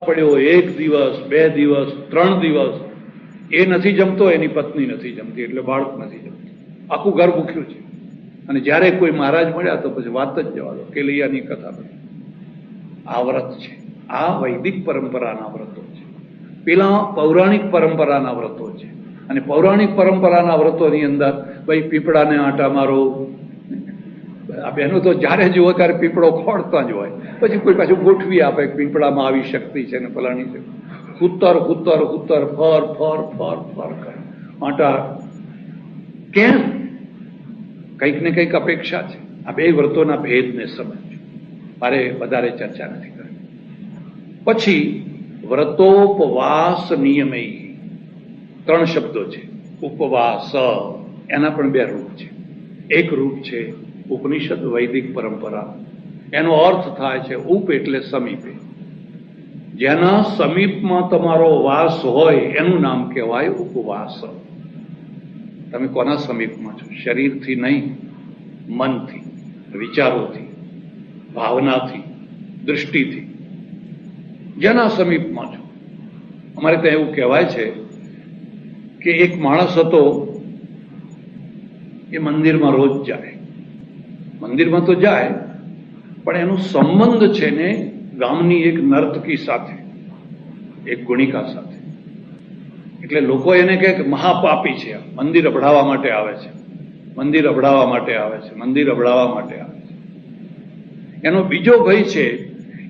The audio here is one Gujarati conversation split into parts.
પડ્યો 1 દિવસ 2 દિવસ 3 દિવસ એ નથી જમતો, એની પત્ની નથી જમતી, એટલે બાળક નથી જમતું, આખું ઘર ભૂખ્યું છે. અને જ્યારે કોઈ મહારાજ મળ્યા તો પછી વાત જ જવા દો, કેલૈયાની કથા બની. આ વ્રત છે, આ વૈદિક પરંપરાના વ્રતો છે. પેલા પૌરાણિક પરંપરાના વ્રતો છે. અને પૌરાણિક પરંપરાના વ્રતોની અંદર ભાઈ પીપળાને આંટા મારો, આ બહેનો તો જ્યારે જુઓ ત્યારે પીપળો ખોડતા જ હોય, પછી કોઈ પાછું ગોઠવી આપે પીપળામાં આવી શક્તિ છે ને ફલાણી છે. ઉત્તર ઉત્તર ઉત્તર ફર ફર ફર ફર કરે આંટા. કેમ? કંઈક ને કંઈક અપેક્ષા છે. આ બે વ્રતોના ભેદને સમજો, મારે વધારે ચર્ચા નથી કરવી. પછી વ્રતોપવાસ નિયમે 3 શબ્દો છે. ઉપવાસ, એના પણ 2 રૂપ છે. એક રૂપ છે ઉપનિષદ વૈદિક પરંપરા, એનો અર્થ થાય છે ઉપ એટલે સમીપે. જેના સમીપમાં તમારો વાસ હોય એનું નામ કહેવાય ઉપવાસ. તમે કોના સમીપમાં છો? શરીરથી નહીં, મનથી, વિચારોથી, ભાવનાથી, દૃષ્ટિથી. જેના સમીપમાં છો. અમારે ત્યાં એવું કહેવાય છે કે એક માણસ હતો, એ મંદિરમાં રોજ જાય. મંદિરમાં તો જાય, પણ એનો સંબંધ છે ને ગામની એક નર્તકી સાથે, એક ગુણિકા સાથે. એટલે લોકો એને કહે કે મહાપાપી છે, મંદિર અભડાવવા માટે આવે છે, મંદિર અભડાવવા માટે આવે છે, મંદિર અભડાવવા માટે આવે છે. એનો બીજો ભાઈ છે,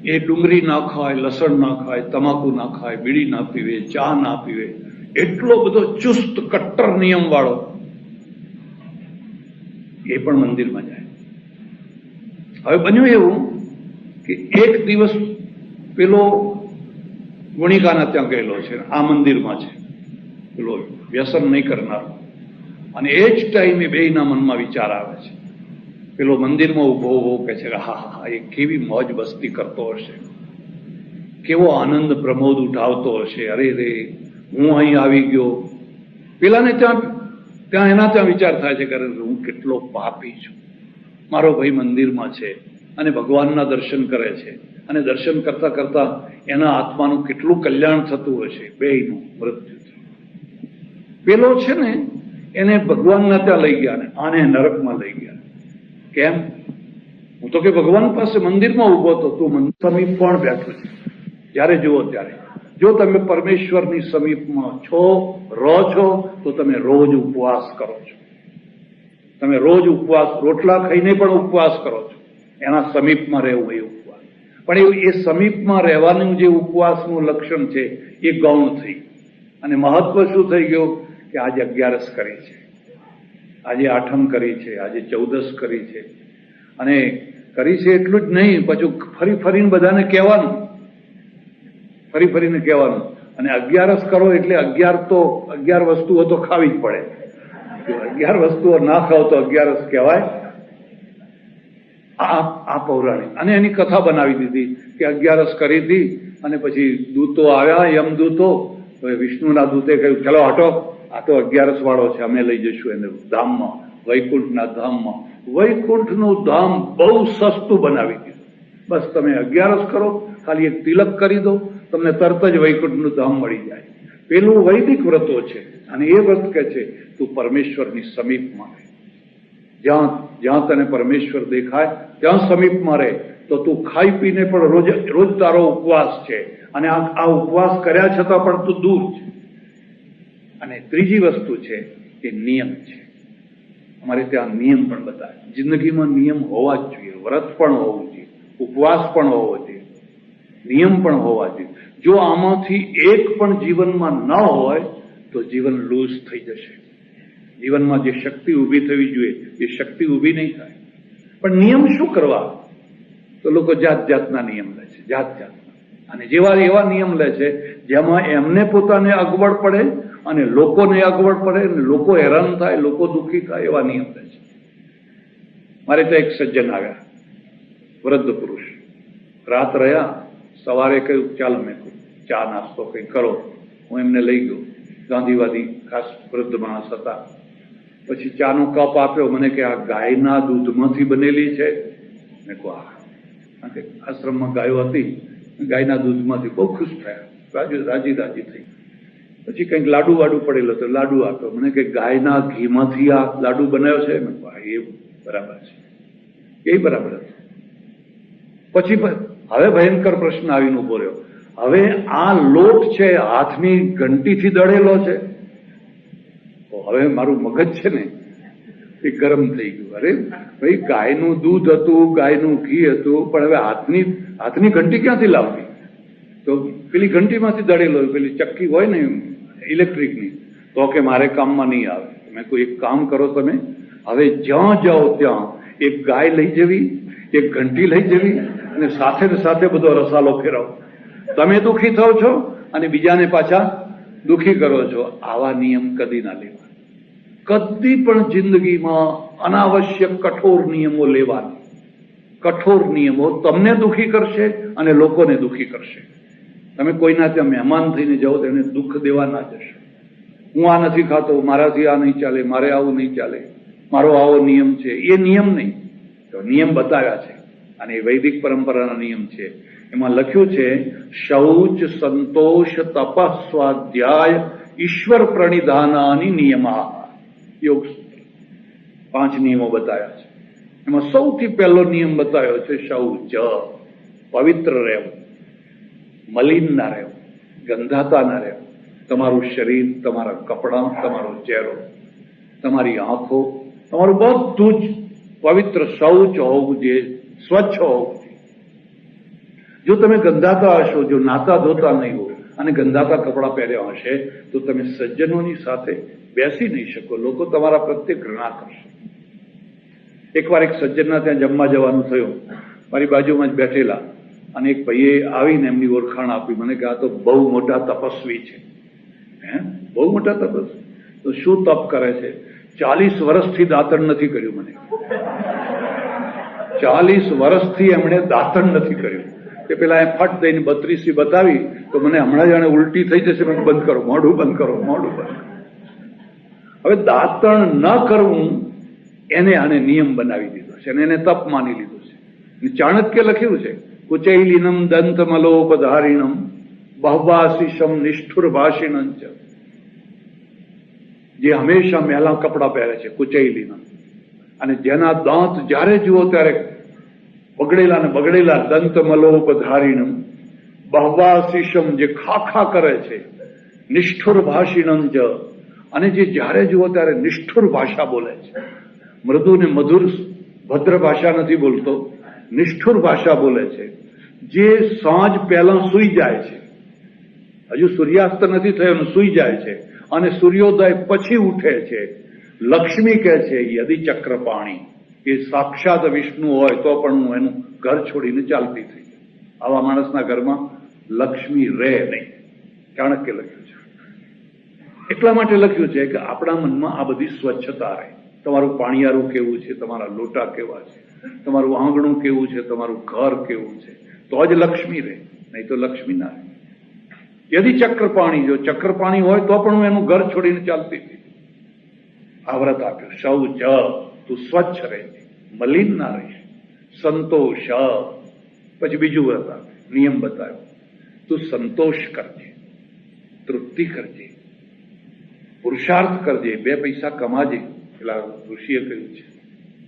એ ડુંગળી ના ખાય, લસણ ના ખાય, તમાકુ ના ખાય, બીડી ના પીવે, ચા ના પીવે, એટલો બધો ચુસ્ત કટ્ટર નિયમ વાળો, એ પણ મંદિરમાં જાય. હવે બન્યું એવું કે એક દિવસ પેલો ગુણિકાના ત્યાં ગયેલો છે, આ મંદિરમાં છે પેલો વ્યસન નહીં કરનાર. અને એ જ ટાઈમે બેયના મનમાં વિચાર આવે છે. પેલો મંદિરમાં ઉભો ઉભો કહે છે, હા હા, એ કેવી મોજ મસ્તી કરતો હશે, કેવો આનંદ પ્રમોદ ઉઠાવતો હશે, અરે રે હું અહીં આવી ગયો. પેલાને ત્યાં એના ત્યાં વિચાર થાય છે કે હું કેટલો પાપી છું, મારો ભાઈ મંદિરમાં છે અને ભગવાનના દર્શન કરે છે, અને દર્શન કરતા કરતા એના આત્માનું કેટલું કલ્યાણ થતું હશે. બેયનું મૃત્યુ થયું. પેલો છે ને એને ભગવાનના ત્યાં લઈ ગયા ને આને નરકમાં લઈ ગયા. કેમ? હું તો કે ભગવાન પાસે મંદિરમાં ઉભો હતો, તું મંદિર સમીપ પણ બેઠો છે. જ્યારે જુઓ ત્યારે, જો તમે પરમેશ્વરની સમીપમાં છો, રહો છો, તો તમે રોજ ઉપવાસ કરો છો. તમે રોજ ઉપવાસ, રોટલા ખાઈને પણ ઉપવાસ કરો છો. એના સમીપમાં રહેવું એ ઉપવાસ. પણ એ સમીપમાં રહેવાનું જે ઉપવાસનું લક્ષણ છે એ ગૌણ થઈ. અને મહત્વ શું થઈ ગયું કે આજે 11 કરી છે, આજે 8મ કરી છે, આજે 14 કરી છે. અને કરી છે એટલું જ નહીં, પાછું ફરી ફરીને બધાને કહેવાનું, ફરી ફરીને કહેવાનું. અને 11 કરો એટલે 11 વસ્તુઓ તો ખાવી જ પડે. 11 વસ્તુઓ ના ખાવ તો 11 કહેવાય. આ પૌરાણિક. અને એની કથા બનાવી દીધી કે 11 કરી હતી અને પછી દૂતો આવ્યા, યમદૂતો. વિષ્ણુના દૂતે કહ્યું, ચલો હટો, આ તો 11 વાળો છે, અમે લઈ જઈશું એને ધામમાં, વૈકુંઠના ધામમાં. વૈકુંઠનું ધામ બહુ સસ્તું બનાવી દીધું. બસ તમે 11 કરો, ખાલી એક તિલક કરી દો, તમને તરત જ વૈકુંઠનું ધામ મળી જાય. પેલું વૈદિક વ્રતો છે. અને એ વ્રત કહે છે તું પરમેશ્વરની સમીપમાં રહે. જ્યાં તને પરમેશ્વર દેખાય ત્યાં સમીપમાં રહે. તો તું ખાઈ પીને પણ રોજ તારો ઉપવાસ છે. અને આ ઉપવાસ કર્યા છતાં પણ તું દૂર છે. અને ત્રીજી વસ્તુ છે એ નિયમ છે. અમારે ત્યાં નિયમ પણ બતાવે. જિંદગીમાં નિયમ હોવા જ જોઈએ. વ્રત પણ હોવું જોઈએ, ઉપવાસ પણ હોવો જોઈએ, નિયમ પણ હોવા જોઈએ. જો આમાંથી એક પણ જીવનમાં ન હોય તો જીવન લૂઝ થઈ જશે. જીવનમાં જે શક્તિ ઊભી થવી જોઈએ એ શક્તિ ઊભી નહીં થાય. પણ નિયમ શું કરવા? તો લોકો જાત જાતના નિયમ લે છે, જાત જાતના. અને એવા નિયમ લે છે જેમાં એમને પોતાને અગવડ પડે અને લોકોને અગવડ પડે અને લોકો હેરાન થાય, લોકો દુઃખી થાય, એવા નિયમ લે છે. મારે ત્યાં એક સજ્જન આવ્યા, વૃદ્ધ પુરુષ. રાત રહ્યા, સવારે કહ્યું ચાલ મેં ચા નાસ્તો કંઈ કરો. હું એમને લઈ ગયો. ગાંધીવાદી ખાસ વૃદ્ધ માણસ હતા. પછી ચાનો કપ આપ્યો. મને કે આ ગાયના દૂધમાંથી બનેલી છે? મેં કહું હા. આશ્રમમાં ગાયો હતી ગાયના દૂધમાંથી બહુ ખુશ થયા, રાજી થઈ. પછી કંઈક લાડુ વાડુ પડેલો તો લાડુ આપ્યો. મને કે ગાયના ઘીમાંથી આ લાડુ બનાવ્યો છે? મેં કહ્યું એ બરાબર છે, એ બરાબર છે. પછી હવે ભયંકર પ્રશ્ન આવીને ઉભો રહ્યો. હવે આ લોટ છે હાથની ઘંટીથી દળેલો છે? હવે મારું મગજ છે ને એ ગરમ થઈ ગયું. અરે ભાઈ, ગાયનું દૂધ હતું, ગાયનું ઘી હતું, પણ હવે હાથની ઘંટી ક્યાંથી લાવવી? તો પેલી ઘંટીમાંથી દળેલો, પેલી ચક્કી હોય ને ઇલેક્ટ્રિકની, તો કે મારે કામમાં નહીં આવે. મેં કોઈ એક કામ કરો તમે, હવે જ્યાં જાઓ ત્યાં એક ગાય લઈ જવી, એક ઘંટી લઈ જવી, અને સાથે ને સાથે બધો રસાલો ફેરવો. તમે દુઃખી થાવ છો અને બીજાને પાછા દુઃખી કરો છો. આવા નિયમ કદી ના લેવા. કદી પણ જિંદગીમાં અનાવશ્યક કઠોર નિયમો લેવા. કઠોર નિયમો તમને દુઃખી કરશે અને લોકોને દુઃખી કરશે. તમે કોઈના ત્યાં મહેમાન થઈને જાઓ તો એને દુઃખ દેવા ના જશો. હું આ નથી ખાતો, મારાથી આ નહીં ચાલે, મારે આવું નહીં ચાલે, મારો આવો નિયમ છે. એ નિયમ નહીં, તો નિયમ બતાવ્યા છે અને એ વૈદિક પરંપરાના નિયમ છે. એમાં લખ્યું છે શૌચ, સંતોષ, તપ, સ્વાધ્યાય, ઈશ્વર પ્રણિધાનાની નિયમા. યોગ 5 નિયમો બતાવ્યા છે. એમાં સૌથી પહેલો નિયમ બતાવ્યો છે શૌચ, પવિત્ર રહેવું, મલિન ના રહેવું, ગંધાતા ના રહેવું. તમારું શરીર, તમારા કપડાં, તમારો ચહેરો, તમારી આંખો, તમારું બધું જ પવિત્ર શૌચ હોવું જોઈએ, સ્વચ્છ હોવું જોઈએ. જો તમે ગંધાતા હશો, જો નાતા ધોતા નહીં હો અને ગંધાતા કપડાં પહેર્યા હશે, તો તમે સજ્જનોની સાથે બેસી નહીં શકો. લોકો તમારા પ્રત્યે ઘૃણા કરશે. એકવાર એક સજ્જનના ત્યાં જમવા જવાનું થયું. મારી બાજુમાં જ બેઠેલા અને એક ભાઈએ આવીને એમની ઓળખાણ આપી. મને કે આ તો બહુ મોટા તપસ્વી છે. બહુ મોટા તપસ્વી? તો શું તપ કરે છે? 40 વર્ષથી દાંતણ નથી કર્યું. મને 40 વર્ષથી એમણે દાંતણ નથી કર્યું. કે પેલા એ ફટ દઈને 32 બતાવી તો મને હમણાં જાણે ઉલટી થઈ જશે. મને બંધ કરો, મોઢું બંધ કરો, મોઢું બંધ કરો. હવે દાંતણ ન કરવું એને આને નિયમ બનાવી દીધો છે અને એને તપ માની લીધું છે. ચાણક્ય લખ્યું છે કુચૈલિનમ દંતમલોપધારિણમ બહવાશિષમ નિષ્ઠુર ભાષિણમ ચ. જે હંમેશા મેલા કપડા પહેરે છે, કુચૈલિનમ, અને જેના દાંત જ્યારે જુઓ ત્યારે બગડેલા ને બગડેલા, દંતમલોપધારિણમ બહવાશિષમ, જે ખાખા કરે છે, નિષ્ઠુર ભાષિણમ ચ, અને જે જ્યારે જુઓ ત્યારે નિષ્ઠુર ભાષા બોલે છે. મૃદુ ને મધુર ભદ્ર ભાષા નથી બોલતો, નિષ્ઠુર ભાષા બોલે છે. જે સાંજ પહેલા સૂઈ જાય છે, હજુ સૂર્યાસ્ત નથી થયો, સૂઈ જાય છે, અને સૂર્યોદય પછી ઉઠે છે. લક્ષ્મી કહે છે યદિ ચક્રપાણી, એ સાક્ષાત વિષ્ણુ હોય તો પણ હું એનું ઘર છોડીને ચાલતી થઈ જાય. આવા માણસના ઘરમાં લક્ષ્મી રહે નહીં. ચાણક્ય લખ્યું છે. એટલા માટે લખ્યું છે કે આપણા મનમાં આ બધી સ્વચ્છતા રહે. તમારું પાણીયારું કેવું છે, તમારા લોટા કેવા છે, તમારું આંગણું કેવું છે, તમારું ઘર કેવું છે, તો જ લક્ષ્મી રહે, નહીં તો લક્ષ્મી ના રહે. યદિ ચક્રપાણી, જો ચક્રપાણી હોય તો પણ હું એનું ઘર છોડીને ચાલતી હતી. આ વ્રત આપ્યું શૌચ, તું સ્વચ્છ રહેજે, મલિન ના રહીશ. સંતોષ, પછી બીજું વ્રત આપ્યું, નિયમ બતાવ્યો, તું સંતોષ કરજે, તૃપ્તિ કરજે, પુરુષાર્થ કરજે, 2 પૈસા કમાજે. પેલા ઋષિએ કહ્યું છે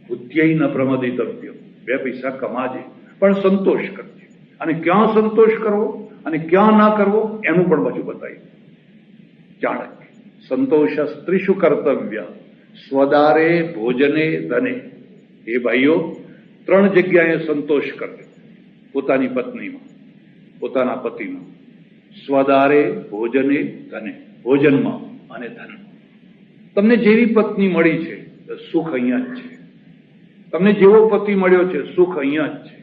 બુદ્ધ્યૈ ન પ્રમદિતવ્ય, 2 પૈસા કમાજે, પણ સંતોષ કરજે. અને ક્યાં સંતોષ કરવો અને ક્યાં ના કરવો એનું પણ બધું બતાવ્યું ચાણક્ય. સંતોષ સ્ત્રીષુ કર્તવ્ય, સ્વદારે ભોજને ધને. એ ભાઈઓ 3 જગ્યાએ સંતોષ કરજો. પોતાની પત્નીમાં, પોતાના પતિમાં, સ્વદારે ભોજને ધને, ભોજનમાં અને ધન. તમને જેવી પત્ની મળી છે સુખ અહીંયા જ છે. તમને જેવો પતિ મળ્યો છે સુખ અહીંયા જ છે.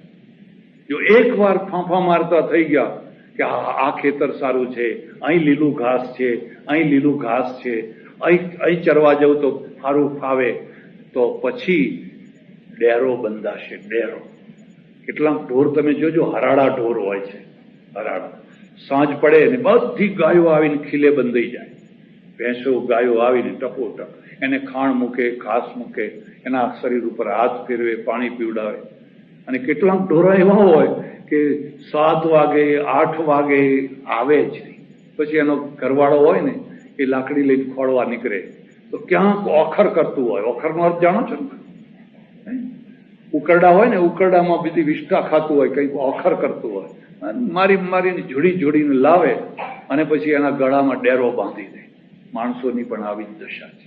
જો એકવાર ફાંફા મારતા થઈ ગયા કે આ ખેતર સારું છે, અહીં લીલું ઘાસ છે, અહીં લીલું ઘાસ છે, અહીં ચરવા જવું તો સારું ફાવે, તો પછી ડેરો બંધાશે. ડેરો, કેટલાક ઢોર તમે જોજો, હરાડા ઢોર હોય છે. હરાડા સાંજ પડે ને બધી ગાયો આવીને ખીલે બંધાઈ જાય. ભેંસો ગાયો આવીને ટપોટપ એને ખાણ મૂકે, ઘાસ મૂકે, એના શરીર ઉપર હાથ ફેરવે, પાણી પીવડાવે. અને કેટલાક ઢોરા એવા હોય કે 7 વાગે 8 વાગે આવે જ નહીં. પછી એનો ઘરવાળો હોય ને એ લાકડી લઈને ખોળવા નીકળે તો ક્યાંક ઓખર કરતું હોય. ઓખરનો અર્થ જાણો છો ને? ઉકરડા હોય ને, ઉકરડામાં બધી વિષ્ટા ખાતું હોય, કંઈક ઓખર કરતું હોય. મારીને જોડીને લાવે અને પછી એના ગળામાં ડેરો બાંધી દે. માણસોની પણ આવી જ દશા છે.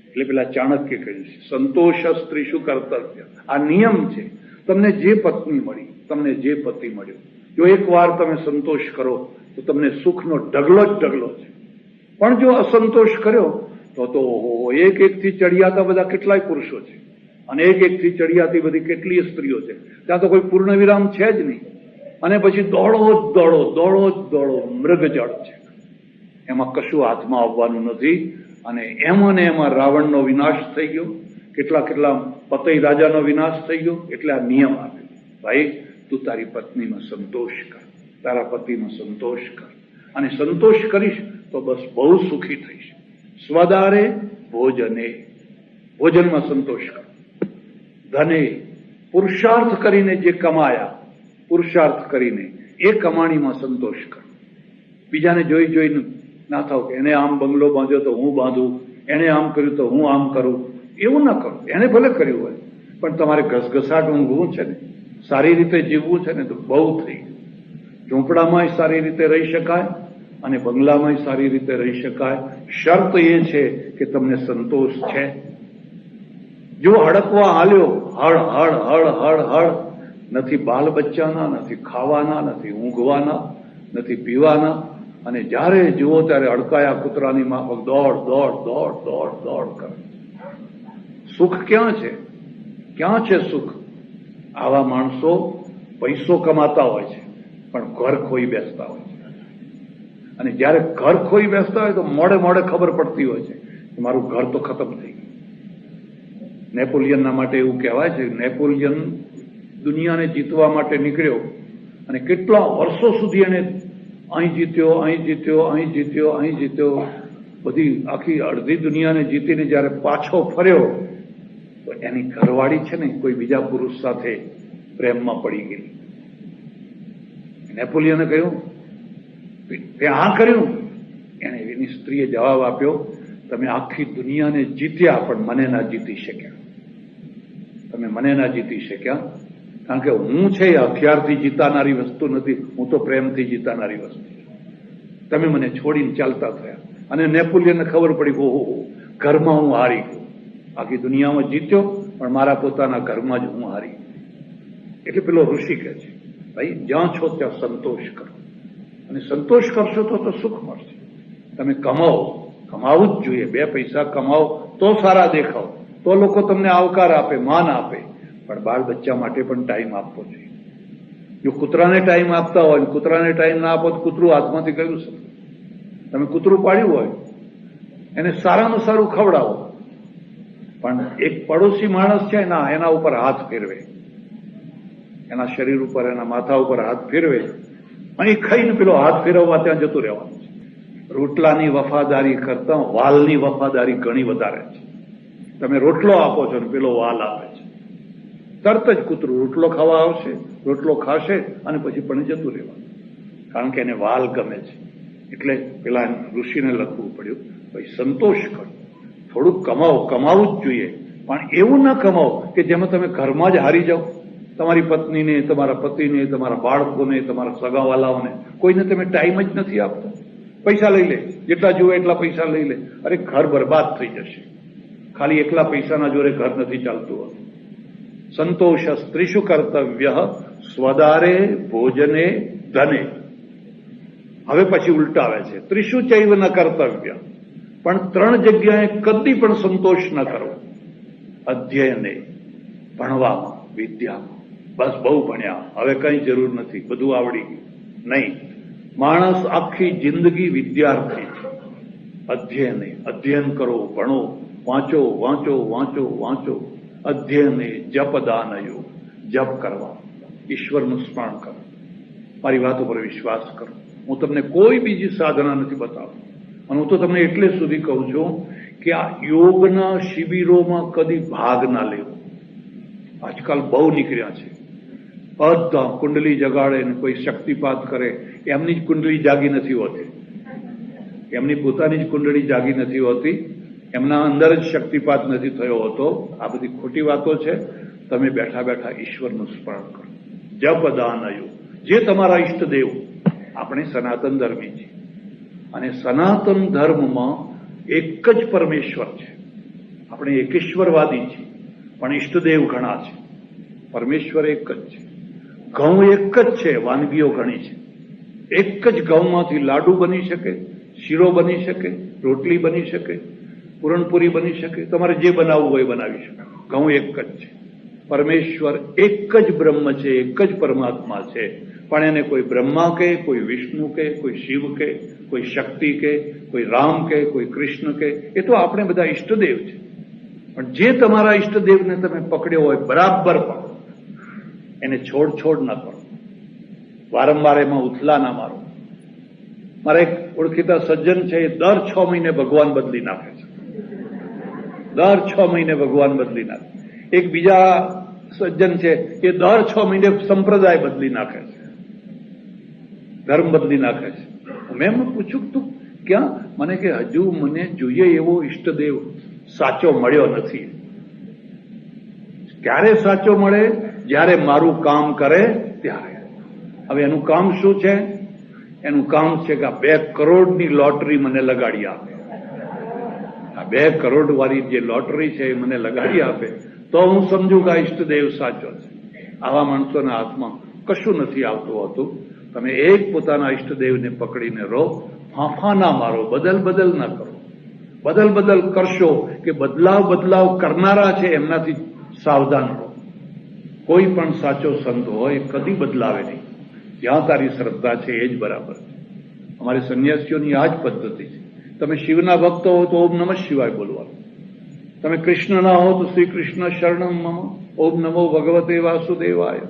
એટલે પેલા ચાણક્ય કહ્યું છે સંતોષ સ્ત્રી શું કર્તવ્ય. આ નિયમ છે. તમને જે પત્ની મળી, તમને જે પતિ મળ્યો, જો એક વાર તમે સંતોષ કરો તો તમને સુખનો ઢગલો જ ઢગલો છે. પણ જો અસંતોષ કર્યો તો એક થી ચડિયાતા બધા કેટલાય પુરુષો છે અને એક થી ચડિયાતી બધી કેટલીય સ્ત્રીઓ છે. ત્યાં તો કોઈ પૂર્ણ વિરામ છે જ નહીં. અને પછી દોડો જ દોડો મૃગજળ છે. એમાં કશું હાથમાં આવવાનું નથી. અને એમાં ને એમાં રાવણનો વિનાશ થઈ ગયો, કેટલા પતઈ રાજાનો વિનાશ થઈ ગયો. એટલે આ નિયમ આપ્યો, ભાઈ તું તારી પત્નીમાં સંતોષ કર, તારા પતિમાં સંતોષ કર, અને સંતોષ કરીશ તો બસ બહુ સુખી થઈશ. સ્વદારે ભોજને, ભોજનમાં સંતોષ કર. ધને, પુરુષાર્થ કરીને જે કમાયા, પુરુષાર્થ કરીને એ કમાણીમાં સંતોષ કર. બીજાને જોઈને ના થાવ કે એને આમ બંગલો બાંધ્યો તો હું બાંધું, એને આમ કર્યું તો હું આમ કરું. એવું ના કરો. એને ભલે કર્યું હોય, પણ તમારે ઘસઘસાટ ઊંઘવું છે ને, સારી રીતે જીવવું છે ને તો બહુ થઈ ગયું. ઝૂંપડામાંય સારી રીતે રહી શકાય અને બંગલામાંય સારી રીતે રહી શકાય. શરત એ છે કે તમને સંતોષ છે. જો હડકવા હાલ્યો, હળ નથી બાલ બચ્ચાના, નથી ખાવાના, નથી ઊંઘવાના, નથી પીવાના, અને જ્યારે જુઓ ત્યારે અડકાયા કૂતરાની માફક દોડ કરે. સુખ ક્યાં છે? ક્યાં છે સુખ? આવા માણસો પૈસો કમાતા હોય છે પણ ઘર ખોઈ બેસતા હોય છે. અને જ્યારે ઘર ખોઈ બેસતા હોય તો મોડે ખબર પડતી હોય છે કે મારું ઘર તો ખતમ થઈ ગયું. નેપોલિયનના માટે એવું કહેવાય છે, નેપોલિયન દુનિયાને જીતવા માટે નીકળ્યો અને કેટલા વર્ષો સુધી એને અહીં જીત્યો, બધી આખી અડધી દુનિયાને જીતીને જયારે પાછો ફર્યો તો એની ઘરવાળી છે ને કોઈ બીજા પુરુષ સાથે પ્રેમમાં પડી ગઈ. નેપોલિયને કહ્યું તે આ કર્યું. એને એની સ્ત્રીએ જવાબ આપ્યો, તમે આખી દુનિયાને જીત્યા પણ મને ના જીતી શક્યા. તમે મને ના જીતી શક્યા કારણ કે હું છે એ હથિયારથી જીતાનારી વસ્તુ નથી, હું તો પ્રેમથી જીતાનારી વસ્તુ. તમે મને છોડીને ચાલતા થયા. અને નેપોલિયનને ખબર પડી કે ઓહો, ઘરમાં હું હારી ગયો. આખી દુનિયામાં જીત્યો પણ મારા પોતાના ઘરમાં જ હું હારી ગયો. એટલે પેલો ઋષિ કહે છે, ભાઈ જ્યાં છો ત્યાં સંતોષ કરો, અને સંતોષ કરશો તો સુખ મળશે. તમે કમાવું જ જોઈએ. 2 પૈસા કમાવો તો સારા દેખાવ, તો લોકો તમને આવકાર આપે, માન આપે. પણ બાળ બચ્ચા માટે પણ ટાઈમ આપવો જોઈએ. જો કૂતરાને ટાઈમ આપતા હોય, કૂતરાને ટાઈમ ના આપો તો કૂતરું હાથમાંથી ગયું છે. તમે કૂતરું પાડ્યું હોય એને સારામાં સારું ખવડાવો, પણ એક પડોશી માણસ છે ના એના ઉપર હાથ ફેરવે, એના શરીર ઉપર, એના માથા ઉપર હાથ ફેરવે અને એ ખાઈને પેલો હાથ ફેરવવા ત્યાં જતું રહેવાનું છે. રોટલાની વફાદારી કરતા વાલની વફાદારી ઘણી વધારે છે. તમે રોટલો આપો છો ને પેલો વાલ આપે છે, તરત જ કૂતરું રોટલો ખાવા આવશે, રોટલો ખાશે અને પછી પણ જતું રહેવાનું, કારણ કે એને વાલ ગમે છે. એટલે પેલા ઋષિને લખવું પડ્યું, ભાઈ સંતોષ કરો, થોડુંક કમાવું જ જોઈએ, પણ એવું ના કમાવો કે જેમાં તમે ઘરમાં જ હારી જાઓ. તમારી પત્નીને, તમારા પતિને, તમારા બાળકોને, તમારા સગાવાલાઓને કોઈને તમે ટાઈમ જ નથી આપતા. પૈસા લઈ લે, જેટલા જુએ એટલા પૈસા લઈ લે. અરે ઘર બરબાદ થઈ જશે. ખાલી એકલા પૈસાના જોડે ઘર નથી ચાલતું. સંતોષ સ્ત્રીષુ કર્તવ્ય સ્વદારે ભોજને ધને. હવે પછી ઉલટાવે છે, ત્રિષુ ચૈવ ન કર્તવ્ય. પણ 3 જગ્યાએ કદી પણ સંતોષ ન કરો. અધ્યયને, ભણવામાં, વિદ્યામાં. બસ બહુ ભણ્યા, હવે કઈ જરૂર નથી, બધું આવડી ગયું. નહીં, માણસ આખી જિંદગી વિદ્યાર્થી છે. અધ્યયને, અધ્યયન કરો, ભણો, વાંચો. અધ્યયને જપદાનયો, જપ કરવા, ઈશ્વરનું સ્મરણ કરો, મારી વાત ઉપર વિશ્વાસ કરો. હું તમને કોઈ બીજી સાધના નથી બતાવતો. અને હું તો તમને એટલે સુધી કહું છું કે આ યોગના શિબિરોમાં કદી ભાગ ના લેવો. આજકાલ બહુ નીકળ્યા છે, બધા કુંડલી જગાડે ને કોઈ શક્તિપાત કરે, એમની જ કુંડલી જાગી નથી હોતી, એમની પોતાની જ કુંડળી જાગી નથી હોતી, એમના અંદર જ શક્તિપાત નથી થયો હોતો. આ બધી ખોટી વાતો છે. તમે બેઠા બેઠા ઈશ્વરનું સ્મરણ કરો. જપ દાનયો, જે તમારા ઈષ્ટદેવ. આપણે સનાતન ધર્મી છીએ અને સનાતન ધર્મમાં એક જ પરમેશ્વર છે. આપણે એકેશ્વરવાદી છીએ, પણ ઈષ્ટદેવ ઘણા છે. પરમેશ્વર એક જ છે. ઘઉં એક જ છે, વાનગીઓ ઘણી છે. એક જ ઘઉંમાંથી લાડુ બની શકે, શીરો બની શકે, રોટલી બની શકે, પૂરણપુરી બની શકે, તમારે જે બનાવવું હોય બનાવી શકે. ઘઉં એક જ છે. પરમેશ્વર એક જ બ્રહ્મ છે, એક જ પરમાત્મા છે. પણ એને કોઈ બ્રહ્મા કે, કોઈ વિષ્ણુ કે, કોઈ શિવ કે, કોઈ શક્તિ કે, કોઈ રામ કે, કોઈ કૃષ્ણ કે, એ તો આપણે બધા ઈષ્ટદેવ છે. પણ જે તમારા ઈષ્ટદેવને તમે પકડ્યો હોય બરાબર પકડો, એને છોડ ના કરો, વારંવાર એમાં ઉથલા ના મારો. મારા એક ઓળખીતા સજ્જન છે, એ દર 6 મહિને ભગવાન બદલી નાખે છે. દર 6 મહિને ભગવાન બદલી નાખે. એક બીજા સજ્જન છે, એ દર 6 મહિને સંપ્રદાય બદલી નાખે છે, ધર્મ બદલી નાખે છે. મેં એમને પૂછ્યું તું ક્યાં? મને કે હજુ મને જોઈએ એવો ઈષ્ટદેવ સાચો મળ્યો નથી. ક્યારે સાચો મળે? જ્યારે મારું કામ કરે ત્યારે. હવે એનું કામ શું છે? એનું કામ છે કે આ 2 કરોડની લોટરી મને લગાડી આપે. આ 2 કરોડ વાળી જે લોટરી છે એ મને લગાડી આપે તો હું સમજુ કે આ ઈષ્ટદેવ સાચો છે. આવા માણસોના હાથમાં કશું નથી આવતું હોતું. તમે એક પોતાના ઈષ્ટદેવને પકડીને રહો, ફાંફા ના મારો, બદલ ના કરો. બદલ કરશો કે બદલાવ કરનારા છે એમનાથી સાવધાન રહો. કોઈ પણ સાચો સંત હોય કદી બદલાવે નહીં. જ્યાં તારી શ્રદ્ધા છે એ જ બરાબર છે. અમારી સંન્યાસીઓની આ જ પદ્ધતિ છે. તમે શિવના ભક્તો હો તો ઓમ નમઃ શિવાય બોલવાનું. તમે કૃષ્ણના હો તો શ્રી કૃષ્ણ શરણમ મમ, ઓમ નમો ભગવતે વાસુદેવાય.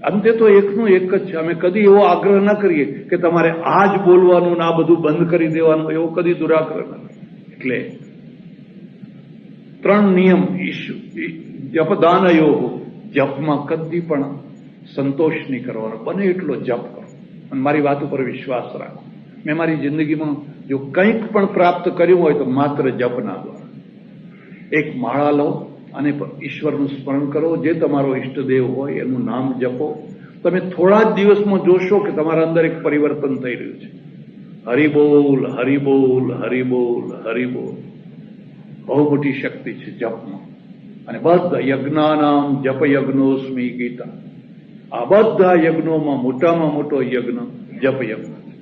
અંતે તો એકનું એક જ છે. અમે કદી એવો આગ્રહ ન કરીએ કે તમારે આ જ બોલવાનું ને આ બધું બંધ કરી દેવાનું, એવો કદી દુરાગ્રહ ન કરીએ. એટલે 3 નિયમ જપદાનયો. જપમાં કદી પણ સંતોષ નહીં કરવાનો, બને એટલો જપ કરો અને મારી વાત ઉપર વિશ્વાસ રાખો. મેં મારી જિંદગીમાં જો કંઈક પણ પ્રાપ્ત કર્યું હોય તો માત્ર જપના દ્વારા. એક માળા લો અને ઈશ્વરનું સ્મરણ કરો. જે તમારો ઈષ્ટદેવ હોય એનું નામ જપો. તમે થોડા જ દિવસમાં જોશો કે તમારા અંદર એક પરિવર્તન થઈ રહ્યું છે. હરિબોલ હરિબોલ હરિબોલ હરિબોલ. બહુ મોટી શક્તિ છે જપમાં. અને બધા યજ્ઞાનામ જપ યજ્ઞોસ્મી ગીતા. આ બધા યજ્ઞોમાં મોટામાં મોટો યજ્ઞ જપ યજ્ઞ છે.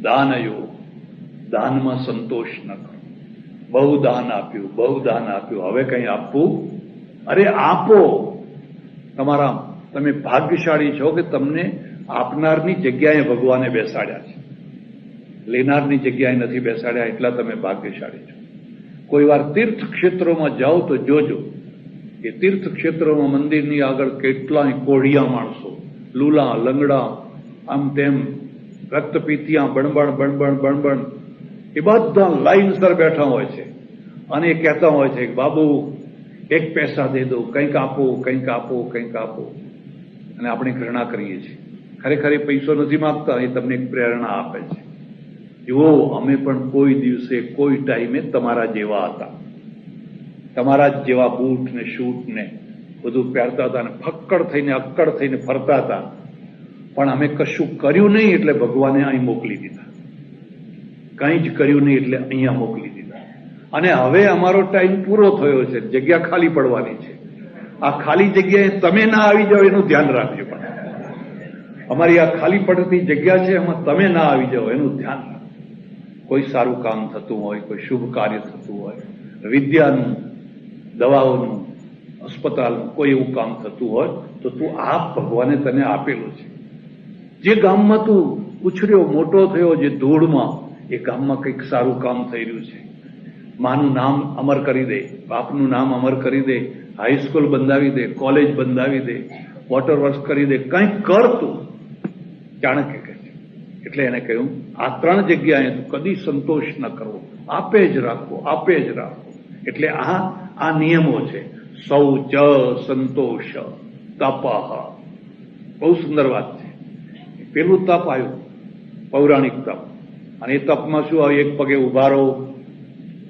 દાનયો. દાનમાં સંતોષ ન કરો. બહુ દાન આપ્યું, હવે કઈ આપવું? અરે આપો. તમે ભાગ્યશાળી છો કે તમને આપનારની જગ્યાએ ભગવાને બેસાડ્યા છે, લેનારની જગ્યાએ નથી બેસાડ્યા. એટલા તમે ભાગ્યશાળી છો. કોઈ વાર તીર્થ ક્ષેત્રોમાં જાઓ તો જોજો કે તીર્થ ક્ષેત્રોમાં મંદિરની આગળ કેટલાય કોઢિયા માણસો, લૂલા લંગડા, આમ તેમ રક્તપીતિયા, બણબણ એ બધા લાઈનસર બેઠા હોય છે અને એ કહેતા હોય છે કે બાબુ 1 પૈસા દે દો, કંઈક આપો. અને આપણે ઘૃણા કરીએ છીએ. ખરેખર એ પૈસો નથી માંગતા, એ તમને એક પ્રેરણા આપે છે. જુઓ, અમે પણ કોઈ દિવસે કોઈ ટાઈમે તમારા જેવા હતા. તમારા જ જેવા બૂટ ને શૂટ ને બધું પહેરતા હતા અને ફક્કડ થઈને અક્કડ થઈને ફરતા હતા. પણ અમે કશું કર્યું નહીં એટલે ભગવાને અહીં મોકલી દીધા. કંઈ જ કર્યું નહીં એટલે અહીંયા મોકલી દીધા. અને હવે અમારો ટાઈમ પૂરો થયો છે, જગ્યા ખાલી પડવાની છે. આ ખાલી જગ્યાએ તમે ના આવી જાઓ એનું ધ્યાન રાખજો. પણ અમારી આ ખાલી પડતી જગ્યા છે, એમાં તમે ના આવી જાઓ એનું ધ્યાન રાખજો. કોઈ સારું કામ થતું હોય, કોઈ શુભ કાર્ય થતું હોય, વિદ્યાનું, દવાઓનું, અસ્પતાલનું કોઈ એવું કામ થતું હોય તો તું આપ. ભગવાને તને આપેલું છે. જે ગામમાં તું ઉછર્યો, મોટો થયો, જે ધૂળમાં, એ ગામમાં કંઈક સારું કામ થઈ રહ્યું છે. માનું નામ અમર કરી દે, બાપનું નામ અમર કરી દે, હાઈસ્કૂલ બંધાવી દે, કોલેજ બંધાવી દે, વોટર વર્ક્સ કરી દે, કંઈક કર તું. ચાણક્ય કહે છે. એટલે એને કહ્યું આ 3 જગ્યાએ કદી સંતોષ ન કરવો, આપે જ રાખવો. એટલે આ નિયમો છે. શૌચ સંતોષ. તપઃ. બહુ સુંદર વાત છે. પેલું તપ આવ્યું, પૌરાણિક તપ. અને એ તપમાં શું આવે? એક પગે ઉભા રહો,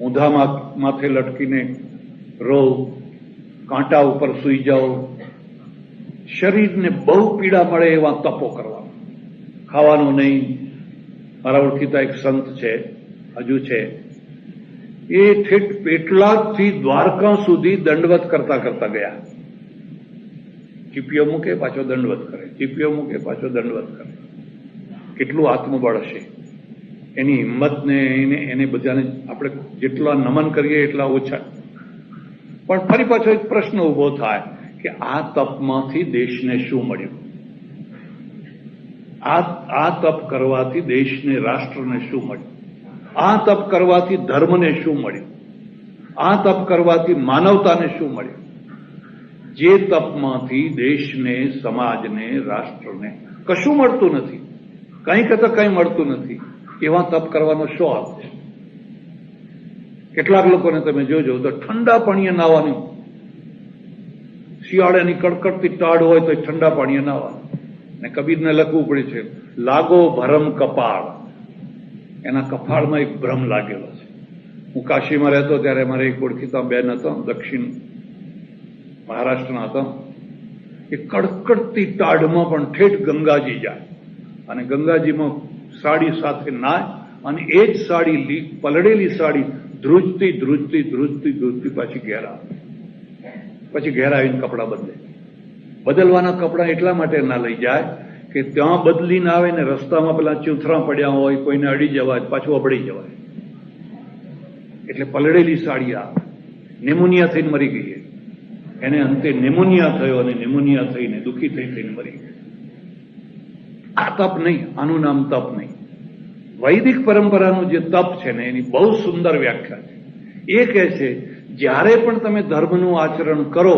ઊંધા માથે લટકીને રહો, કાંટા ઉપર સૂઈ જાઓ, શરીરને બહુ પીડા મળે એવા તપો કરવા, ખાવાનું નહીં. મારા ઓળખીતા એક સંત છે, હજુ છે, એ ઠેઠ પેટલાદથી દ્વારકા સુધી દંડવત કરતા કરતા ગયા. ચીપીઓ મૂકે પાછો દંડવત કરે, ચીપીઓ મૂકે પાછો દંડવત કરે. કેટલું આત્મબળ હશે એની હિંમતને, એને બધાને આપણે જેટલા નમન કરીએ એટલા ઓછા. પણ ફરી પાછો એક પ્રશ્ન ઉભો થાય કે આ તપમાંથી દેશને શું મળ્યું? આ તપ કરવાથી દેશને, રાષ્ટ્રને શું મળ્યું? આ તપ કરવાથી ધર્મને શું મળ્યું? આ તપ કરવાથી માનવતાને શું મળ્યું? જે તપમાંથી દેશને, સમાજને, રાષ્ટ્રને કશું મળતું નથી, કંઈ કરતા કંઈ મળતું નથી, એવા તપ કરવાનો શો અર્થ છે? કેટલાક લોકોને તમે જોજો તો ઠંડા પાણીએ નાહવાનું, શિયાળાની કડકડતી ટાઢ હોય તો ઠંડા પાણીએ નાહવાનું. ને કબીરને લખવું પડે છે, લાગો ભરમ કપાળ. એના કપાળમાં એક ભ્રમ લાગેલો છે. હું કાશીમાં રહેતો ત્યારે મારે એક ઓળખીતા બેન હતા, દક્ષિણ મહારાષ્ટ્રના હતા. એ કડકડતી ટાઢમાં પણ ઠેઠ ગંગાજી જાય અને ગંગાજીમાં સાડી સાથે નાય અને એ જ સાડી, પલળેલી સાડી ધ્રુજતી ધ્રુજતી ધ્રુજતી ધ્રુજતી પાછી ઘેર આવે. પછી ઘેર આવીને કપડાં બદલે. બદલવાના કપડાં એટલા માટે ના લઈ જાય કે ત્યાં બદલીને આવે ને રસ્તામાં પેલા ચૂથરા પડ્યા હોય, કોઈને અડી જવાય, પાછું અબડી જવાય. એટલે પલળેલી સાડી આવે. નેમોનિયા થઈને મરી ગઈ. એને અંતે નેમોનિયા થયો અને નેમોનિયા થઈને દુઃખી થઈને મરી ગઈ. આ તપ નહીં, આનું નામ તપ નહીં. વૈદિક પરંપરાનું જે તપ છે ને, એની બહુ સુંદર વ્યાખ્યા છે. એ કહે છે જ્યારે પણ તમે ધર્મનું આચરણ કરો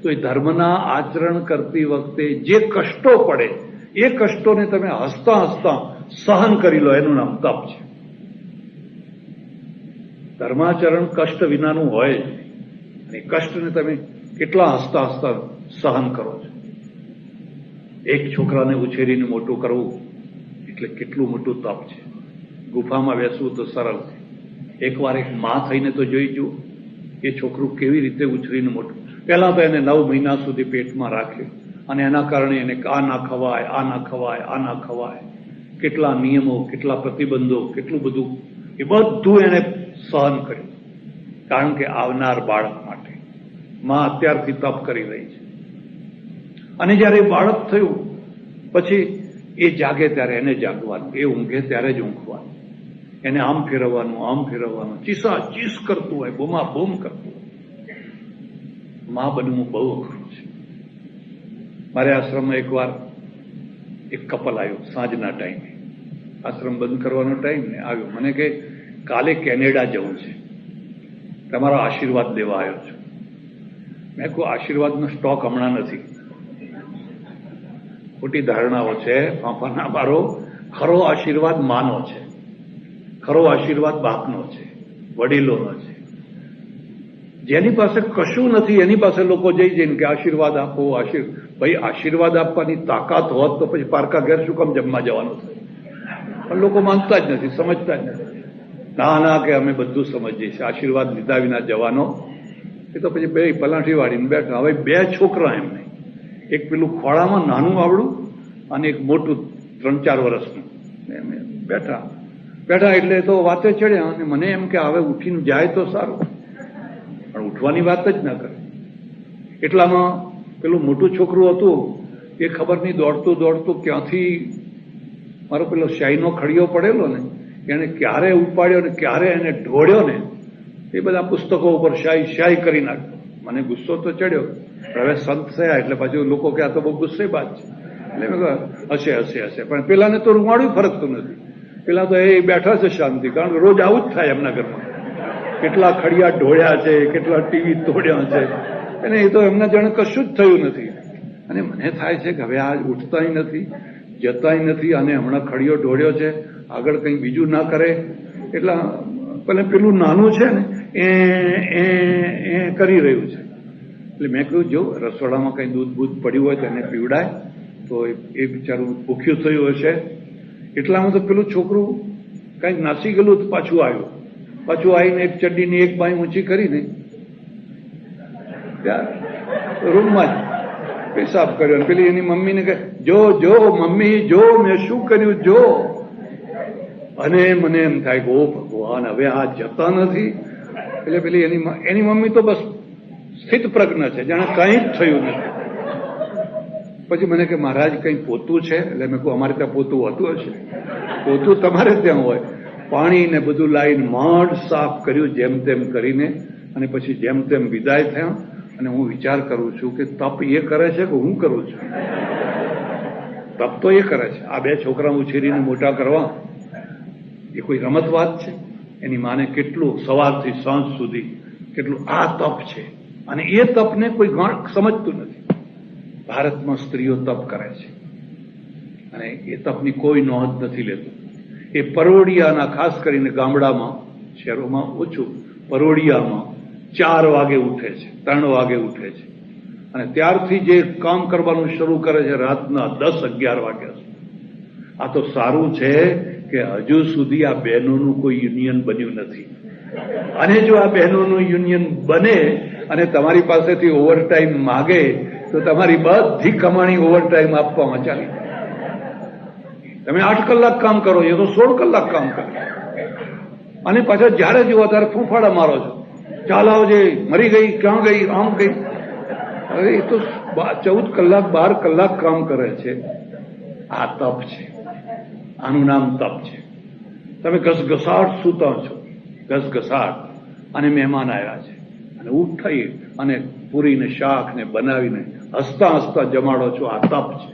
તો એ ધર્મના આચરણ કરતી વખતે જે કષ્ટો પડે એ કષ્ટોને તમે હસતા હસતા સહન કરી લો, એનું નામ તપ છે. ધર્માચરણ કષ્ટ વિનાનું હોય જ નહીં. અને કષ્ટને તમે કેટલા હસતા હસતા સહન કરો છો. એક છોકરાને ઉછેરીને મોટું કરવું એટલે કેટલું મોટું તપ છે. ગુફામાં બેસવું તો સરળ છે. એકવાર એક માં થઈને તો જોઈ જુઓ એ છોકરું કેવી રીતે ઉછરીને મોટું. પહેલા તો એને 9 મહિના સુધી પેટમાં રાખ્યું અને એના કારણે એને આ ના ખવાય, આ ના ખવાય, આ ના ખવાય, કેટલા નિયમો, કેટલા પ્રતિબંધો, કેટલું બધું, એ બધું એને સહન કર્યું. કારણ કે આવનાર બાળક માટે માં અત્યારથી તપ કરી રહી છે. અને જ્યારે બાળક થયું પછી એ જાગે ત્યારે એને જાગવાનું, એ ઊંઘે ત્યારે જ ઊંઘવાનું, એને આમ ફેરવવાનું, ચીસા ચીસ કરતું હોય, બૂમા બૂમ કરતું હોય. માં બનવું બહુ અઘરું છે. મારે આશ્રમમાં એકવાર એક કપલ આવ્યું સાંજના ટાઈમે, આશ્રમ બંધ કરવાનો ટાઈમ ને આવ્યો. મને કે કાલે કેનેડા જવું છે, તમારો આશીર્વાદ લેવા આવ્યો છું. મેં કહું આશીર્વાદનો સ્ટોક હમણાં નથી. ખોટી ધારણાઓ છે. ફાંફાના મારો ખરો આશીર્વાદ માનો છે, ખરો આશીર્વાદ બાપનો છે, વડીલોનો છે. જેની પાસે કશું નથી એની પાસે લોકો જઈને કે આશીર્વાદ આપો, ભાઈ આશીર્વાદ આપવાની તાકાત હોત તો પછી પારકા ઘેર શું કામ જમવા જવાનું થાય? પણ લોકો માનતા જ નથી, સમજતા જ નથી. ના કે અમે બધું સમજીએ છીએ, આશીર્વાદ લીધા વિના જવાનો. એ તો પછી બે પલાઠી વાળીને બેઠા. હવે 2 છોકરા એમને, એક પેલું ખોળામાં નાનું આવડું અને એક મોટું 3-4 વર્ષનું. બેઠા એટલે તો વાતે ચડ્યા અને મને એમ કે હવે ઉઠીને જાય તો સારું, પણ ઉઠવાની વાત જ ના કરે. એટલામાં પેલું મોટું છોકરું હતું એ ખબર નહીં દોડતું ક્યાંથી મારો પેલો શાહીનો ખડીયો પડેલો ને એને ક્યારે ઉપાડ્યો ને ક્યારે એને ઢોળ્યો ને એ બધા પુસ્તકો ઉપર શાહી કરી નાખ્યો. મને ગુસ્સો તો ચડ્યો, હવે સંત થયા એટલે પાછું લોકો કે આ તો બહુ ગુસ્સે બાદ છે. એટલે હશે પણ પેલાને તો રૂમાડું ફરકતું નથી. પેલા તો એ બેઠા છે શાંતિ, કારણ કે રોજ આવું જ થાય એમના ઘરમાં. કેટલા ખડિયા ઢોળ્યા છે, કેટલા ટીવી તોડ્યા છે, અને એ તો એમના જાણે કશું જ થયું નથી. અને મને થાય છે કે હવે આ ઉઠતાય નથી, જતાય નથી, અને હમણાં ખડિયો ઢોળ્યો છે, આગળ કંઈ બીજું ના કરે. એટલે પેલું નાનું છે ને એ કરી રહ્યું છે. એટલે મેં કહ્યું જો રસોડામાં કંઈ દૂધ બૂધ પડ્યું હોય તો એને પીવડાય, તો એ બિચારું ભૂખ્યું થયું હશે. એટલામાં તો પેલું છોકરું કંઈક નાસી ગયેલું તો પાછું આવ્યું. પાછું આવીને એક ચડ્ડીની એક બાઈ ઊંચી કરીને ત્યાં રૂમમાં જ પેશાબ કર્યો. પેલી એની મમ્મીને કહે જો જો મમ્મી જો મેં શું કર્યું જો. અને મને એમ થાય કે ઓ ભગવાન હવે આ જતા નથી. એટલે પેલી એની મમ્મી તો બસ સ્થિત પ્રજ્ઞ છે, જાણે કંઈ જ થયું નથી. પછી મને કે મહારાજ કંઈ પોતું છે? એટલે મેં કહું અમારે ત્યાં પોતું હોતું હશે, પોતું તમારે ત્યાં હોય. પાણી ને બધું લાવીને મઢ સાફ કર્યું જેમ તેમ કરીને, અને પછી જેમ તેમ વિદાય થયા. અને હું વિચાર કરું છું કે તપ એ કરે છે કે હું કરું છું? તપ તો એ કરે છે. આ બે છોકરા ઉછેરીને મોટા કરવા એ કોઈ રમત વાત છે? એની માને કેટલું સવારથી સાંજ સુધી કેટલું આ તપ છે, અને એ તપને કોઈ સમજતું નથી. ભારતમાં સ્ત્રીઓ તપ કરે છે અને એ તપની કોઈ નોંધ નથી લેતું. એ પરોડિયાના, ખાસ કરીને ગામડામાં, શહેરોમાં ઓછું, પરોડિયામાં 4 વાગે ઉઠે છે, 3 વાગે ઉઠે છે, અને ત્યારથી જે કામ કરવાનું શરૂ કરે છે રાતના 10-11 વાગ્યા સુધી. આ તો સારું છે કે હજુ સુધી આ બહેનોનું કોઈ યુનિયન બન્યું નથી. અને જો આ બહેનોનું યુનિયન બને અને તમારી પાસેથી ઓવરટાઈમ માગે તો તમારી બધી કમાણી ઓવરટાઈમ આપવામાં ચાલી. તમે 8 કલાક કામ કરો, એ તો 16 કલાક કામ કરે. અને પાછા જ્યારે જુઓ ત્યારે ફૂંફાડા મારો છો, ચાલ આવજે, મરી ગઈ, ક્યાં ગઈ, આમ ગઈ. અરે એ તો 14 કલાક 12 કલાક કામ કરે છે. આ તપ છે, આનું નામ તપ છે. તમે ઘસઘસાટ સૂતા છો, ઘસઘસાટ, અને મહેમાન આવ્યા છે અને ઉઠી અને પૂરીને શાક ને બનાવીને હસતા હસતા જમાડો છો. આ તપ છે.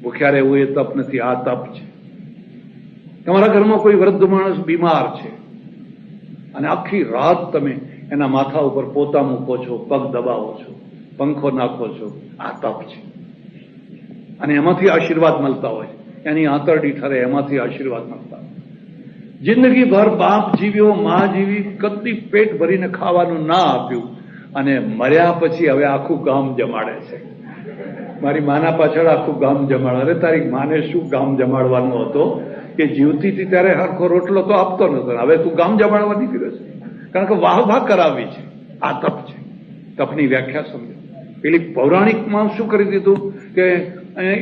ભૂખ્યા રહેવું એ તપ નથી, આ તપ છે. તમારા ઘરમાં કોઈ વૃદ્ધ માણસ બીમાર છે અને આખી રાત તમે એના માથા ઉપર પોતા મૂકો છો, પગ દબાવો છો, પંખો નાખો છો. આ તપ છે. અને એમાંથી આશીર્વાદ મળતા હોય, એની આંતરડી ઠરે, એમાંથી આશીર્વાદ મળતા હોય. જિંદગીભર બાપ જીવ્યો, માં જીવી, કદી પેટ ભરીને ખાવાનું ના આપ્યું, અને મર્યા પછી હવે આખું ગામ જમાડે છે. મારી માના પાછળ આખું ગામ જમાડે. અરે તારી માને શું ગામ જમાડવાનો હતો કે જીવતી હતી ત્યારે હરખો રોટલો તો આપતો નતો, હવે તું ગામ જમાડવા નીકળ્યો છે. કારણ કે વાહવાહ કરાવી છે. આ તપ છે. તપની વ્યાખ્યા સમજો. પેલી પૌરાણિકમાં શું કરી દીધું કે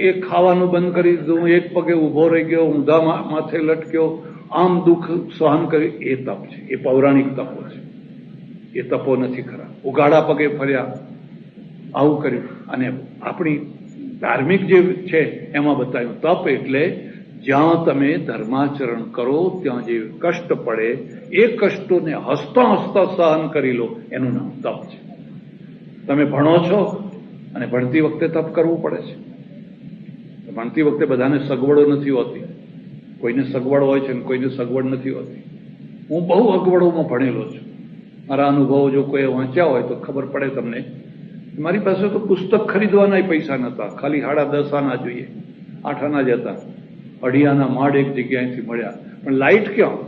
એ ખાવાનું બંધ કરી દીધું, એક પગે ઉભો રહી ગયો, ઊંધા માથે લટક્યો, આમ દુઃખ સહન કર્યું. એ તપ છે. એ પૌરાણિક તપો છે. એ તપો નથી ખરા. ઉઘાડા પગે ફર્યા, આવું કર્યું. અને આપણી ધાર્મિક જે છે એમાં બતાવ્યું તપ એટલે જ્યાં તમે ધર્માચરણ કરો ત્યાં જે કષ્ટ પડે એ કષ્ટોને હસતા હસતા સહન કરી લો, એનું નામ તપ છે. તમે ભણો છો અને ભણતી વખતે તપ કરવું પડે છે. ભણતી વખતે બધાને સગવડો નથી હોતી. કોઈને સગવડ હોય છે ને કોઈને સગવડ નથી હોતી. હું બહુ અગવડોમાં ભણેલો છું. મારા અનુભવો જો કોઈ વાંચ્યા હોય તો ખબર પડે તમને. મારી પાસે તો પુસ્તક ખરીદવાના પૈસા નહોતા. ખાલી 10.5 આના જોઈએ, 8 આના જ હતા. 2.5 આના માડ એક જગ્યાએથી મળ્યા. પણ લાઇટ ક્યાં?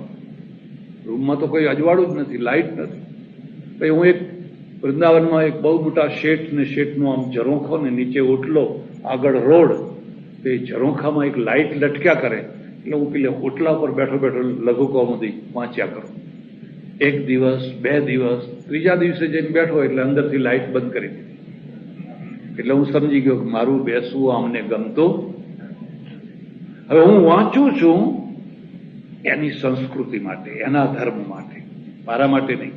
રૂમમાં તો કોઈ અજવાળું જ નથી, લાઇટ નથી. પછી હું એક વૃંદાવનમાં એક બહુ મોટા શેઠ ને શેઠનો આમ ઝરોખો ને નીચે ઓટલો, આગળ રોડ, તો એ ઝરોખામાં એક લાઇટ લટક્યા કરે. એટલે હું પેલે ઓટલા પર બેઠો બેઠો લઘુકૌમુદી વાંચ્યા કરું. 1 દિવસ 2 દિવસ, 3જા દિવસે જઈને બેઠો એટલે અંદરથી લાઇટ બંધ કરી દીધી. એટલે હું સમજી ગયો કે મારું બેસવું અમને ગમતું. હવે હું વાંચું છું એની સંસ્કૃતિ માટે, એના ધર્મ માટે, મારા માટે નહીં.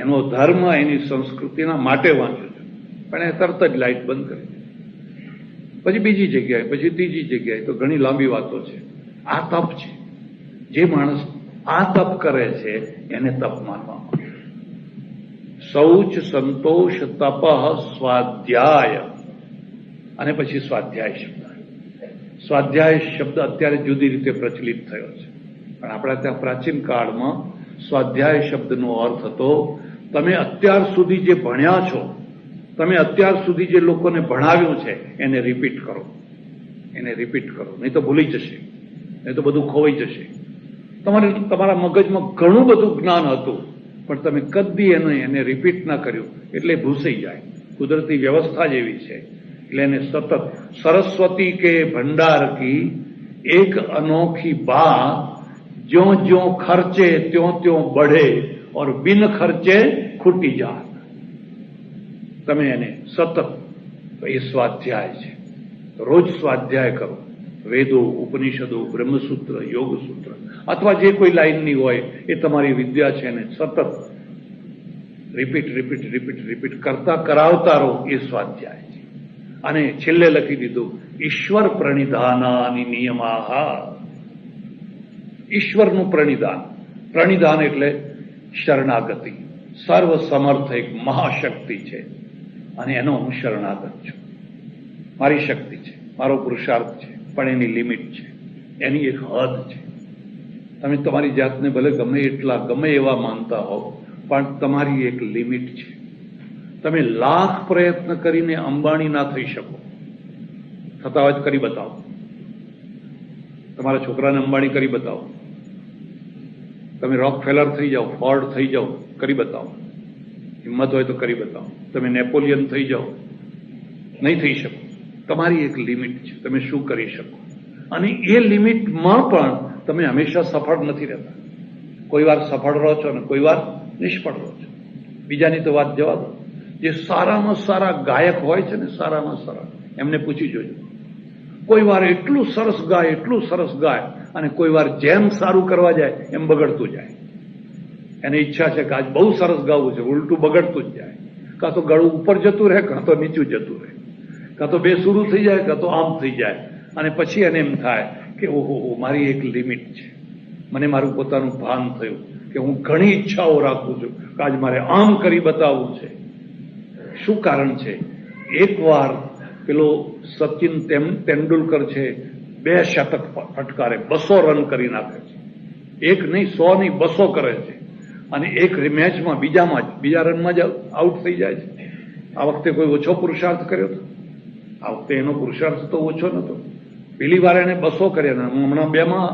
એનો ધર્મ, એની સંસ્કૃતિના માટે વાંચું છું. પણ એ તરત જ લાઇટ બંધ કરી દીધી. પછી બીજી જગ્યાએ, પછી ત્રીજી જગ્યાએ, તો ઘણી લાંબી વાતો છે. આ તપ છે. જે માણસ આ તપ કરે છે એને તપ માનવામાં. શૌચ, સંતોષ, તપ, સ્વાધ્યાય, અને પછી સ્વાધ્યાય શબ્દ. સ્વાધ્યાય શબ્દ અત્યારે જુદી રીતે પ્રચલિત થયો છે, પણ આપણા ત્યાં પ્રાચીન કાળમાં સ્વાધ્યાય શબ્દનો અર્થ હતો તમે અત્યાર સુધી જે ભણ્યા છો, તમે અત્યાર સુધી જે લોકોને ભણાવ્યું છે એને રિપીટ કરો. એને રિપીટ કરો, નહીં તો ભૂલી જશે, નહીં તો બધું ખોવાઈ જશે. તમારા મગજમાં ઘણું બધું જ્ઞાન હતું, પણ તમે કદી એને રિપીટ ના કર્યું એટલે ભૂસાઈ જાય. કુદરતી વ્યવસ્થા જ એવી છે. એટલે એને સતત સરસ્વતી કે ભંડાર કી એક અનોખી બાત, જ્યો જ્યો ખર્ચે ત્यों ત્यों बढ़े और बिन खर्चे ખૂટી જાત. તમે એને સતત, એ સ્વાધ્યાય છે. રોજ સ્વાધ્યાય કરો. વેદો, ઉપનિષદો, બ્રહ્મસૂત્ર, યોગસૂત્ર અથવા જે કોઈ લાઈનની હોય એ તમારી વિદ્યા છે ને સતત રિપીટ રિપીટ રિપીટ રિપીટ કરતા કરાવતા રહો, એ સ્વાધ્યાય છે. અને છેલ્લે લખી દીધું ઈશ્વર પ્રણિધાનાની નિયમાહ. ઈશ્વરનું પ્રણિધાન. પ્રણિધાન એટલે શરણાગતિ. સર્વ સમર્થ એક મહાશક્તિ છે અને એનો હું શરણાગત છું. મારી શક્તિ છે, મારો પુરુષાર્થ છે, પણ એની લિમિટ છે, એની એક હદ છે. તમે તમારી જાતને ભલે ગમે એવા માનતા હોવ, પણ તમારી એક લિમિટ છે. તમે લાખ પ્રયત્ન કરીને અંબાણી ના થઈ શકો. થતા હોય તો કરી બતાવો. તમારા છોકરાને અંબાણી કરી બતાવો. તમે રોક ફેલર થઈ જાઓ, ફોર્ડ થઈ જાઓ, કરી બતાવો. હિંમત હોય તો કરી બતાવો. તમે નેપોલિયન થઈ જાઓ, નહીં થઈ શકો. તમારી એક લિમિટ છે, તમે શું કરી શકો. અને એ લિમિટમાં પણ તમે હંમેશા સફળ નથી રહેતા. કોઈ વાર સફળ રહો છો અને કોઈ વાર નિષ્ફળ રહો છો. બીજાની તો વાત જવા દો. જે સારામાં સારા ગાયક હોય છે ને, સારામાં સારા, એમને પૂછી જોજો. કોઈ વાર એટલું સરસ ગાય અને કોઈ વાર જેમ સારું કરવા જાય એમ બગડતું જાય. એને ઈચ્છા છે કે આજ બહુ સરસ ગાવું છે, ઉલટું બગડતું જ જાય. કાં તો ગળું ઉપર જતું રહે, કાં તો નીચું જતું રહે, કાં તો બે શરૂ થઈ જાય, કાં તો આમ થઈ જાય. અને પછી એને એમ થાય કે ઓહો, મારી એક લિમિટ છે. મને મારું પોતાનું ભાન થયું કે હું ઘણી ઈચ્છાઓ રાખું છું કે આજ મારે આમ કરી બતાવવું છે. શું કારણ છે? એકવાર પેલો સચિન તેંડુલકર છે, 2 શતક ફટકારે, 200 રન કરી નાખે છે. એક નહીં, 100 નહીં, 200 કરે છે. અને એક મેચમાં બીજા રનમાં જ આઉટ થઈ જાય છે. આ વખતે કોઈ ઓછો પુરુષાર્થ કર્યો હતો? આ વખતે એનો પુરુષાર્થ તો ઓછો નતો. પેલી વાર એને 200 કર્યા, હમણાં 2માં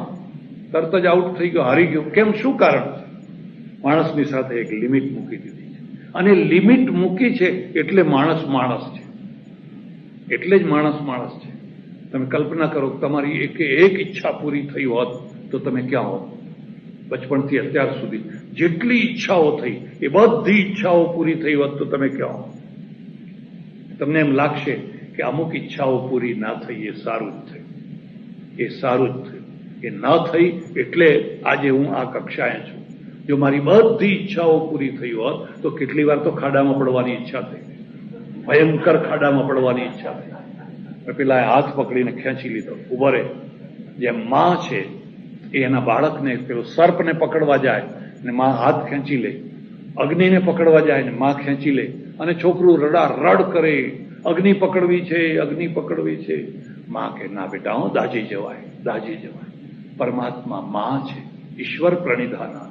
તરત જ આઉટ થઈ ગયો, હારી ગયો. કેમ? શું કારણ છે? માણસની સાથે એક લિમિટ મૂકી દીધી છે. અને લિમિટ મૂકી છે એટલે માણસ છે. એટલે જ માણસ છે. તમે કલ્પના કરો, તમારી એક ઈચ્છા પૂરી થઈ હોત તો તમે ક્યાં હોત? બચપણથી અત્યાર સુધી જેટલી ઈચ્છાઓ થઈ એ બધી ઈચ્છાઓ પૂરી થઈ હોત તો તમે ક્યાં હોત? તમને એમ લાગશે કે અમુક ઈચ્છાઓ પૂરી ના થઈ, એ સારું જ થયું, એ સારું જ થયું. એ ના થઈ એટલે આજે હું આ કક્ષાએ છું. જો મારી બધી ઈચ્છાઓ પૂરી થઈ હોત તો કેટલી વાર તો ખાડામાં પડવાની ઈચ્છા થઈ, ભયંકર ખાડામાં પડવાની ઈચ્છા થઈ. પેલા હાથ પકડીને ખેંચી લીધો, ઉભો રહે. જેમ માં છે એ એના બાળકને પેલો સર્પને પકડવા જાય ને માં હાથ ખેંચી લે, અગ્નિને પકડવા જાય ને માં ખેંચી લે, અને છોકરું રડ કરે, અગ્નિ પકડવી છે. માં કે ના બેટા, હું દાજી જવાય. પરમાત્મા માં છે, ઈશ્વર પ્રણિધાના.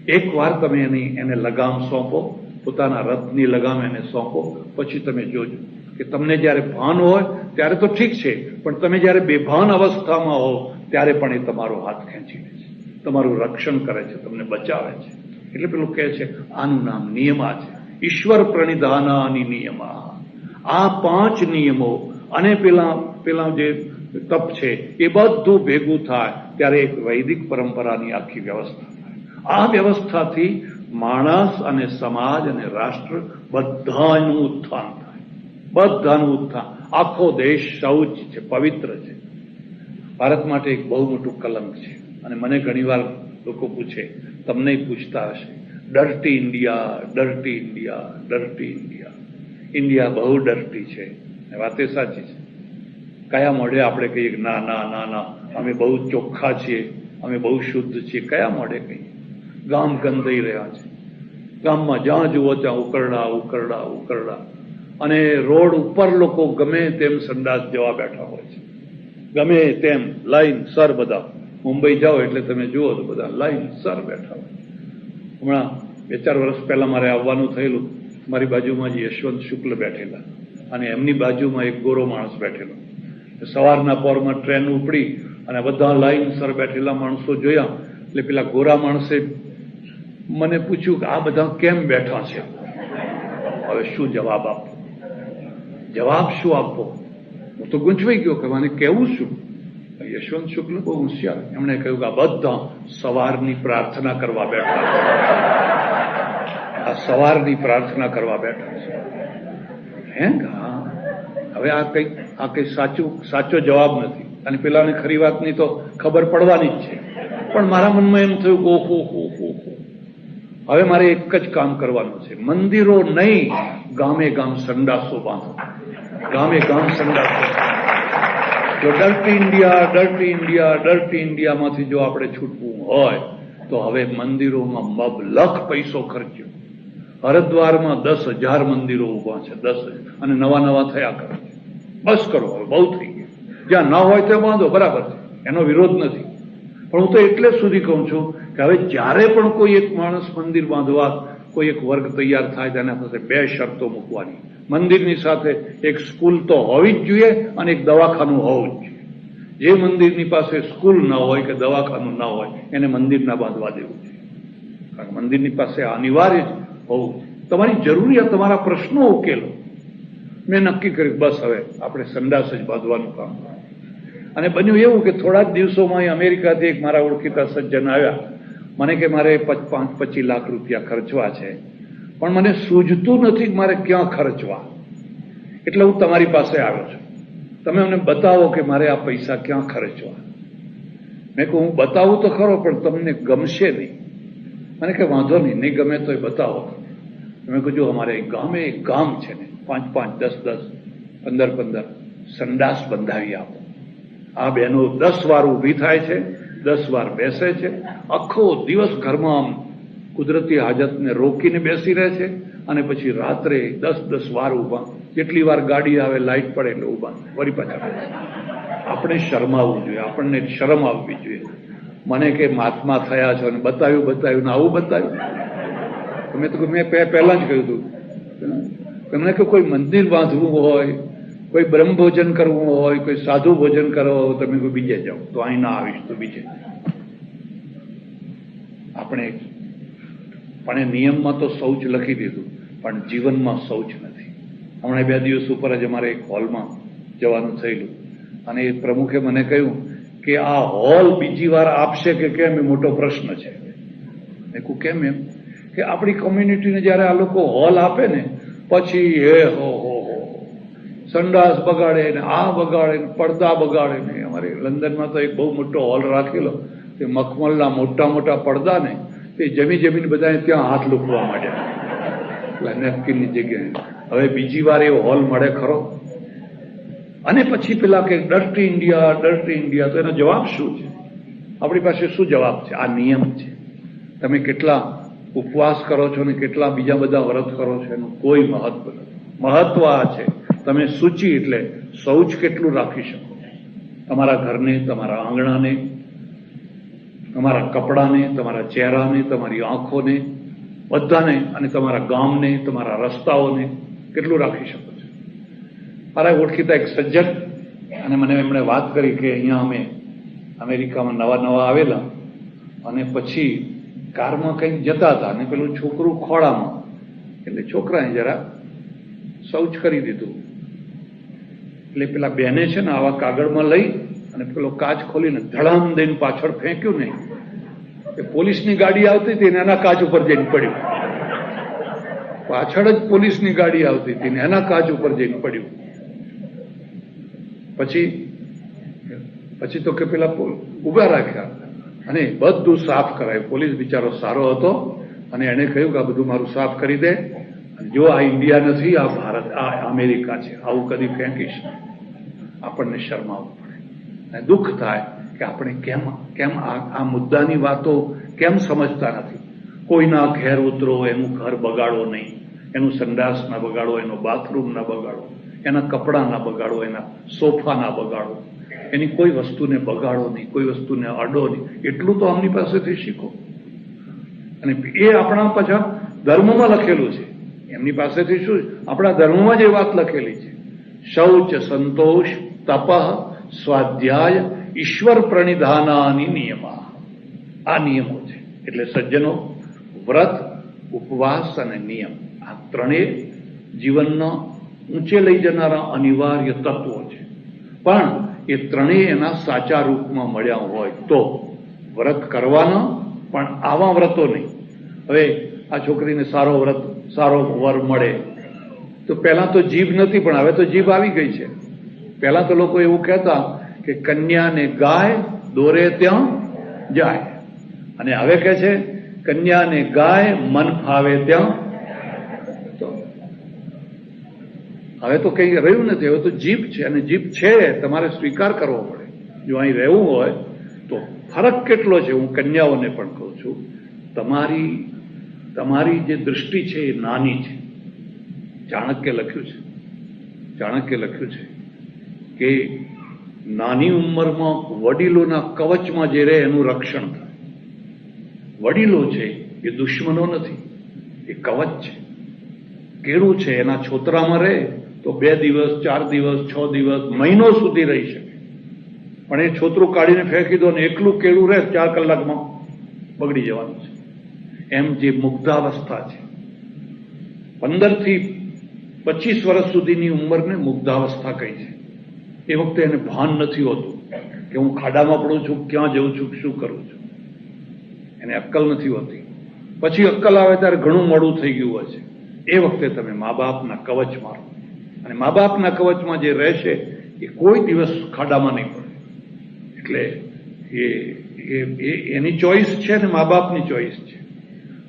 એક વાર તમે એને લગામ સોંપો, પોતાના રથની લગામ એને સોંપો, પછી તમે જોજો કે તમને જ્યારે ભાન હોય ત્યારે તો ઠીક છે, પણ તમે જ્યારે બેભાન અવસ્થામાં હો ત્યારે પણ એ તમારો હાથ ખેંચી લે છે, તમારું રક્ષણ કરે છે, તમને બચાવે છે. એટલે પેલું કહે છે, આનું નામ નિયમા છે. ઈશ્વર પ્રણિધાનાની નિયમા. આ 5 નિયમો અને પેલા જે તપ છે એ બધું ભેગું થાય ત્યારે એક વૈદિક પરંપરાની આખી વ્યવસ્થા થાય. આ વ્યવસ્થાથી માણસ અને સમાજ અને રાષ્ટ્ર બધાનું ઉત્થાન થાય. બધાનું ઉત્થાન. આખો દેશ શૌચ છે, પવિત્ર છે. ભારત માટે એક બહુ મોટું કલંક છે. અને મને ઘણીવાર લોકો પૂછે, તમને પૂછતા હશે, ડર્ટી ઇન્ડિયા. ઇન્ડિયા બહુ ડર્ટી છે. વાતે સાચી છે. કયા મોઢે આપણે કહીએ કે ના અમે બહુ ચોખ્ખા છીએ, અમે બહુ શુદ્ધ છીએ? કયા મોઢે કહીએ? ગામ ગંધાઈ રહ્યા છે. ગામમાં જ્યાં જુઓ ત્યાં ઉકરડા. અને રોડ ઉપર લોકો ગમે તેમ સંડાસ જવા બેઠા હોય છે, ગમે તેમ લાઈન સર. બધા મુંબઈ જાઓ એટલે તમે જુઓ તો બધા લાઈન સર બેઠા હોય. હમણાં 2-4 વર્ષ પહેલા મારે આવવાનું થયેલું. મારી બાજુમાં જ યશવંત શુક્લ બેઠેલા અને એમની બાજુમાં એક ગોરો માણસ બેઠેલો. સવારના પોરમાં ટ્રેન ઉપડી અને બધા લાઈન સર બેઠેલા માણસો જોયા એટલે પેલા ગોરા માણસે મને પૂછ્યું કે આ બધા કેમ બેઠા છે? હવે શું જવાબ આપવો? જવાબ શું આપવો? હું તો ગૂંચવાઈ ગયો કે મને કેવું શું. યશવંત શુક્લ બહુ હોશિયાર, એમણે કહ્યું કે આ બધા સવારની પ્રાર્થના કરવા બેઠા છે. આ સવારની પ્રાર્થના કરવા બેઠા છે. હે હા, હવે આ કઈ સાચો જવાબ નથી, અને પેલાને ખરી વાતની તો ખબર પડવાની જ છે. પણ મારા મનમાં એમ થયું કે ઓહો હો હો હો, હવે મારે એક જ કામ કરવાનું છે. મંદિરો નહીં, ગામે ગામ સંડાસો બાંધો. ગામે ગામ સંડાસો. જો ડર્ટી ઇન્ડિયામાંથી જો આપણે છૂટવું હોય તો હવે મંદિરોમાં મબલખ પૈસો ખર્ચ્યો. હરિદ્વારમાં 10,000 મંદિરો ઉભા છે, 10,000, અને નવા થયા કરે છે. બસ કરો, હવે બહુ થઈ ગયું. જ્યાં ના હોય ત્યાં બાંધો, બરાબર છે, એનો વિરોધ નથી. પણ હું તો એટલે સુધી કહું છું કે હવે જ્યારે પણ કોઈ એક માણસ મંદિર બાંધવા કોઈ એક વર્ગ તૈયાર થાય તેના સાથે 2 શરતો મૂકવાની. મંદિરની સાથે એક સ્કૂલ તો હોવી જ જોઈએ અને એક દવાખાનું હોવું જ જોઈએ. જે મંદિરની પાસે સ્કૂલ ના હોય કે દવાખાનું ના હોય એને મંદિર ના બાંધવા દેવું જોઈએ. કારણ કે મંદિરની પાસે અનિવાર્ય જ હોવું. તમારી જરૂરિયાત, તમારા પ્રશ્નો ઉકેલો. મેં નક્કી કર્યું બસ હવે આપણે સંડાસ જ બાંધવાનું કામ. અને બન્યું એવું કે થોડા જ દિવસોમાં અમેરિકાથી એક મારા ઓળખીતા સજ્જન આવ્યા. મને કે મારે 25 લાખ રૂપિયા ખર્ચવા છે, પણ મને સૂઝતું નથી કે મારે ક્યાં ખર્ચવા, એટલે હું તમારી પાસે આવ્યો છું. તમે અમને બતાવો કે મારે આ પૈસા ક્યાં ખર્ચવા. મેં કહું હું બતાવું તો ખરો, પણ તમને ગમશે નહીં. મને કે વાંધો નહીં ગમે તો બતાવો. મેં કહ્યું જો અમારે ગામે એક ગામ છે ને, 5-5, 10-10, 15-15 સંડાસ બંધાવી આપો. આ બહેનો 10 વાર ઊભી થાય છે, 10 વાર બેસે છે. આખો દિવસ ઘરમાં આમ કુદરતી હાજતને રોકીને બેસી રહે છે, અને પછી રાત્રે 10-10 વાર ઊભા. જેટલી વાર ગાડી આવે, લાઇટ પડે એટલે ઊભા વળી પાછા. આપણે શરમાવવું જોઈએ, આપણને શરમ આવવી જોઈએ. મને કે મહાત્મા થયા છો અને બતાવ્યું ને આવું બતાવ્યું. મેં પહેલા જ કહ્યું હતું તમને કે કોઈ મંદિર બાંધવું હોય, કોઈ બ્રહ્મ ભોજન કરવું હોય, કોઈ સાધુ ભોજન કરવું હોય, તમે કોઈ બીજે જાઓ. તો અહીં ના આવીશ તો બીજે. આપણે પણ નિયમમાં તો શૌચ લખી દીધું, પણ જીવનમાં શૌચ નથી. હમણાં 2 દિવસ ઉપર જ અમારે એક હોલમાં જવાનું થયેલું, અને એ પ્રમુખે મને કહ્યું કે આ હોલ બીજી વાર આપશે કે કેમ એ મોટો પ્રશ્ન છે. મેં કહ્યું કેમ? એમ કે આપણી કોમ્યુનિટીને જયારે આ લોકો હોલ આપે ને પછી હે હો સંડાસ બગાડે ને, આ બગાડે ને, પડદા બગાડે ને. અમારે લંડનમાં તો એક બહુ મોટો હોલ રાખેલો, તે મખમલના મોટા પડદા ને તે જમીને બધાને ત્યાં હાથ લૂકવા માંડ્યા નેપકિનની જગ્યાએ. હવે બીજી વાર એવો હોલ મળે ખરો? અને પછી પેલા કે ડર્ટી ઇન્ડિયા, તો એનો જવાબ શું છે? આપણી પાસે શું જવાબ છે? આ નિયમ છે. તમે કેટલા ઉપવાસ કરો છો ને કેટલા બીજા બધા વ્રત કરો છો એનું કોઈ મહત્વ નથી. મહત્વ આ છે તમે સૂચિ એટલે શૌચ કેટલું રાખી શકો. તમારા ઘરને, તમારા આંગણાને, તમારા કપડાને, તમારા ચહેરાને, તમારી આંખોને, બધાને, અને તમારા ગામને, તમારા રસ્તાઓને કેટલું રાખી શકો છો. મારા ઓળખીતા એક સજ્જન, અને મને એમણે વાત કરી કે અહીંયા અમે અમેરિકામાં નવા આવેલા, અને પછી કારમાં કંઈક જતા હતા અને પેલું છોકરું ખોળામાં, એટલે છોકરાએ જરા શૌચ કરી દીધું. એટલે પેલા બેને છે ને આવા કાગળમાં લઈ અને પેલો કાચ ખોલીને ધડામ દઈને પાછળ ફેંક્યું ને, એ પોલીસની ગાડી આવતી હતી ને એના કાચ ઉપર જઈને પડ્યું. પાછળ જ પોલીસની ગાડી આવતી હતી ને એના કાચ ઉપર જઈને પડ્યું. પછી તો કે પેલા ઉભા રાખ્યા અને બધું સાફ કરાયું. પોલીસ બિચારો સારો હતો અને એને કહ્યું કે આ બધું મારું સાફ કરી દે, જો આ ઇન્ડિયા નથી, આ ભારત, આ અમેરિકા છે, આવું કદી ફેંકીશ. આપણને શરમાવવું પડે અને દુઃખ થાય કે આપણે કેમ આ મુદ્દાની વાતો કેમ સમજતા નથી. કોઈના ઘેર ઉતરો, એનું ઘર બગાડો નહીં, એનું સંડાસ ના બગાડો, એનો બાથરૂમ ના બગાડો, એના કપડા ના બગાડો, એના સોફા ના બગાડો, એની કોઈ વસ્તુને બગાડો નહીં, કોઈ વસ્તુને અડો નહીં. એટલું તો આમની પાસેથી શીખો. અને એ આપણા પાછા ધર્મમાં લખેલું છે. એમની પાસેથી શું? આપણા ધર્મમાં જ એ વાત લખેલી છે. શૌચ, સંતોષ, તપ, સ્વાધ્યાય, ઈશ્વર પ્રણિધાનાની નિયમા. આ નિયમો છે. એટલે સજ્જનો, વ્રત, ઉપવાસ અને નિયમ, આ ત્રણેય જીવનના ઊંચે લઈ જનારા અનિવાર્ય તત્વો છે. પણ એ ત્રણેય એના સાચા રૂપમાં મળ્યા હોય તો વ્રત કરવાના, પણ આવા વ્રતો નહીં. હવે આ છોકરીને સારો વર મળે તો પહેલા તો જીભ નથી, પણ હવે તો જીભ આવી ગઈ છે. પહેલા તો લોકો એવું કહેતા કે કન્યાને ગાય દોરે ત્યાં જાય, અને હવે કહે છે કન્યાને ગાય મન ફાવે ત્યાં. તો હવે તો કંઈ રહ્યું નથી, હવે તો જીભ છે, અને જીભ છે તમારે સ્વીકાર કરવો પડે. જો અહીં રહેવું હોય તો ફરક કેટલો છે, હું કન્યાઓને પણ કહું છું, તમારી જે દૃષ્ટિ છે એ નાની છે. ચાણક્ય લખ્યું છે કે નાની ઉંમરમાં વડીલોના કવચમાં જે રહે એનું રક્ષણ થાય. વડીલો છે એ દુશ્મનો નથી, એ કવચ છે. કેળું છે એના છોતરામાં રહે તો 2 દિવસ, 4 દિવસ, 6 દિવસ, મહિનો સુધી રહી શકે, પણ એ છોતરું કાઢીને ફેંકી દો ને એકલું કેળું રહે 4 કલાકમાં બગડી જવાનું છે. એમ જે મુગ્ધાવસ્થા છે, 15 થી 25 વર્ષ સુધીની ઉંમરને મુગ્ધાવસ્થા કહી છે. એ વખતે એને ભાન નથી હોતું કે હું ખાડામાં પડું છું, ક્યાં જઉં છું, શું કરું છું. એને અક્કલ નથી હોતી. પછી અક્કલ આવે ત્યારે ઘણું મોડું થઈ ગયું હોય છે. એ વખતે તમે મા બાપના કવચ મારો, અને મા બાપના કવચમાં જે રહેશે એ કોઈ દિવસ ખાડામાં નહીં પડે. એટલે એની ચોઈસ છે ને મા બાપની ચોઈસ છે.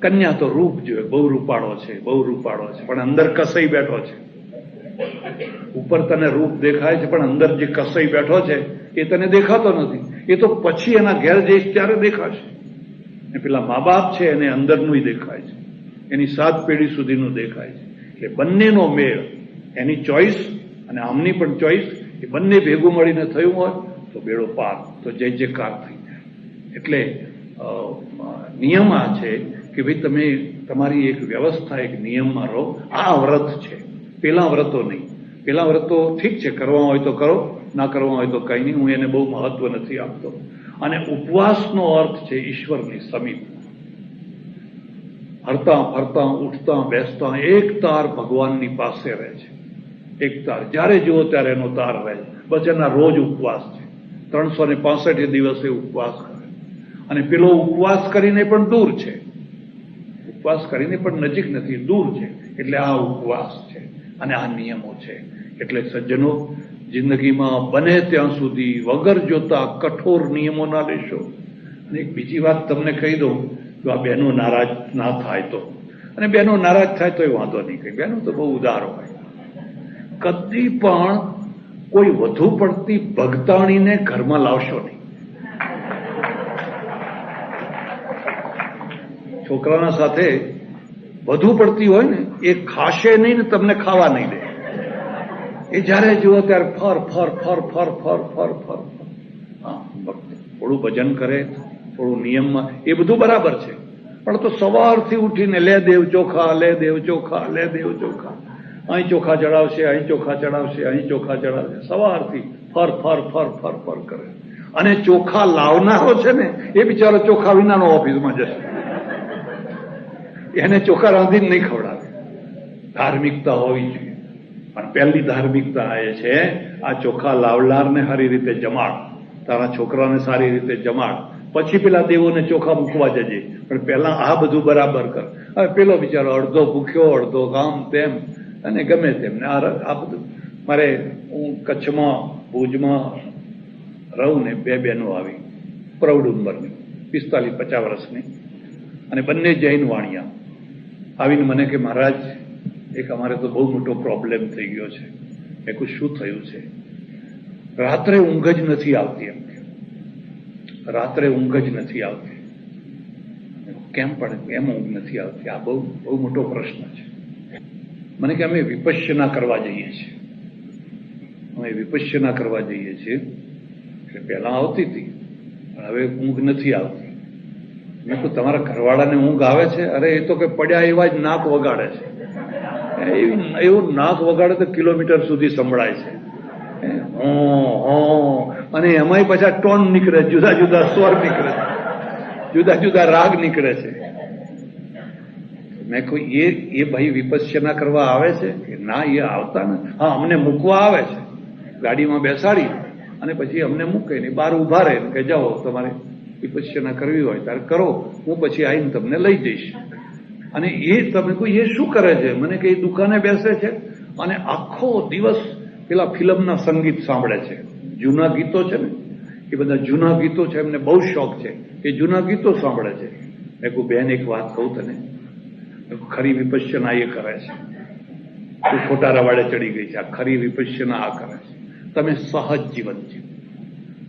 કન્યા તો રૂપ જોઈએ, બહુ રૂપાળો છે, પણ અંદર કસાઈ બેઠો છે. ઉપર તને રૂપ દેખાય છે, પણ અંદર જે કસાઈ બેઠો છે એ તને દેખાતો નથી. એ તો પછી એના ઘેર જઈશ ત્યારે દેખાશે. ને પેલા મા બાપ છે એને અંદરનું દેખાય છે, એની 7 પેઢી સુધીનું દેખાય છે. એટલે બંનેનો મેળ, એની ચોઈસ અને આમની પણ ચોઈસ, એ બંને ભેગું મળીને થયું હોય તો બેડો પાર, તો જય જયકાર થઈ જાય. એટલે નિયમ આ છે કે ભાઈ તમે તમારી એક વ્યવસ્થા, એક નિયમમાં રહો. આ વ્રત છે, પેલા વ્રતો નહીં. પેલા વ્રતો ઠીક છે, કરવા હોય તો કરો, ના કરવા હોય તો કંઈ નહીં, હું એને બહુ મહત્વ નથી આપતો. અને ઉપવાસનો અર્થ છે ઈશ્વરની સમીપ, હરતા ફરતા ઉઠતા બેસતા એક તાર ભગવાનની પાસે રહે છે. એક તાર, જ્યારે જુઓ ત્યારે એનો તાર રહે છે. બસ એના રોજ ઉપવાસ છે, 365 દિવસે ઉપવાસ કરે. અને પેલો ઉપવાસ કરીને પણ દૂર છે, ઉપવાસ કરીને પણ નજીક નથી, દૂર છે. એટલે આ ઉપવાસ છે અને આ નિયમો છે. એટલે સજ્જનો, જિંદગીમાં બને ત્યાં સુધી વગર જોતા કઠોર નિયમો ના લેશો. અને એક બીજી વાત તમને કહી દઉં, જો આ બહેનો નારાજ ના થાય તો, અને બહેનો નારાજ થાય તો એ વાંધો નહીં, કઈ બહેનો તો બહુ ઉદાર હોય. કદી પણ કોઈ વધુ પડતી ભગતાણીને ઘરમાં લાવશો નહીં. છોકરાના સાથે વધુ પડતી હોય ને એ ખાશે નહીં ને તમને ખાવા નહીં દે. એ જ્યારે જુઓ ત્યારે ફર ફર ફર ફર ફર ફર ફર. હા, થોડું ભજન કરે, થોડું નિયમમાં, એ બધું બરાબર છે. પણ તો સવારથી ઉઠીને લે દેવ ચોખા, લે દેવ ચોખા, લે દેવ ચોખા, અહીં ચોખા ચડાવશે, અહીં ચોખા ચડાવશે, અહીં ચોખા ચડાવશે, સવારથી ફર ફર ફર ફર ફર કરે. અને ચોખા લાવનારો છે ને એ બિચારો ચોખા વિનાનો ઓફિસમાં જશે, એને ચોખા રાંધીને નહીં ખવડાવે. ધાર્મિકતા હોવી જોઈએ. પણ પહેલી ધાર્મિકતા એ છે આ ચોખા લાવનારને સારી રીતે જમાડ, તારા છોકરાને સારી રીતે જમાડ, પછી પેલા દેવોને ચોખા મૂકવા જજે. પણ પહેલા આ બધું બરાબર કર. હવે પેલો બિચારો અડધો ભૂખ્યો, અડધો કામ તેમ, અને ગમે તેમને આ બધું. મારે હું કચ્છમાં ભુજમાં રહું ને, 2 બહેનો આવી પ્રૌઢ ઉંમરની, 45-50 વર્ષની, અને બંને જૈન વાણિયા આવીને મને કે મહારાજ એક અમારે તો બહુ મોટો પ્રોબ્લેમ થઈ ગયો છે. મેં કહ્યું શું થયું છે? રાત્રે ઊંઘ જ નથી આવતી. એમ કે રાત્રે ઊંઘ જ નથી આવતી. કેમ પણ કેમ ઊંઘ નથી આવતી? આ બહુ બહુ મોટો પ્રશ્ન છે. મને કે અમે વિપશ્યના કરવા જઈએ છીએ. એટલે પહેલા આવતી હતી, પણ હવે ઊંઘ નથી આવતી. મેં કહ્યું તમારા ઘરવાળાને ઊંઘ આવે છે? અરે એ તો કે પડ્યા એવા જ નાક વગાડે છે. એવું નાક વગાડે તો કિલોમીટર સુધી સંભળાય છે. અને એમાંય પાછા ટોન નીકળે, જુદા જુદા સ્વર નીકળે, જુદા જુદા રાગ નીકળે છે. મેં કહ્યું એ ભાઈ વિપશ્યના કરવા આવે છે કે ના? એ આવતા ને, હા, અમને મૂકવા આવે છે, ગાડીમાં બેસાડી અને પછી અમને મૂકે ને બહાર ઉભા રહે કે જાઓ તમારે વિપશ્યના કરવી હોય ત્યારે કરો, હું પછી આવીને તમને લઈ જઈશ. અને એ તમે કોઈ એ શું કરે છે? મને કે એ દુકાને બેસે છે અને આખો દિવસ પેલા ફિલ્મના સંગીત સાંભળે છે. જૂના ગીતો છે ને, એ બધા જૂના ગીતો છે, એમને બહુ શોખ છે, એ જૂના ગીતો સાંભળે છે. મેં કહું બેન એક વાત કહું તને, ખરી વિપશ્યના એ કરે છે, તું ખોટા રવાડે ચડી ગઈ છે. આ ખરી વિપશ્યના આ કરે છે. તમે સહજ જીવન જીવો,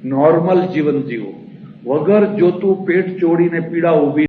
નોર્મલ જીવન જીવો, વગર જોતું પેટ ચોડીને પીડા ઉભી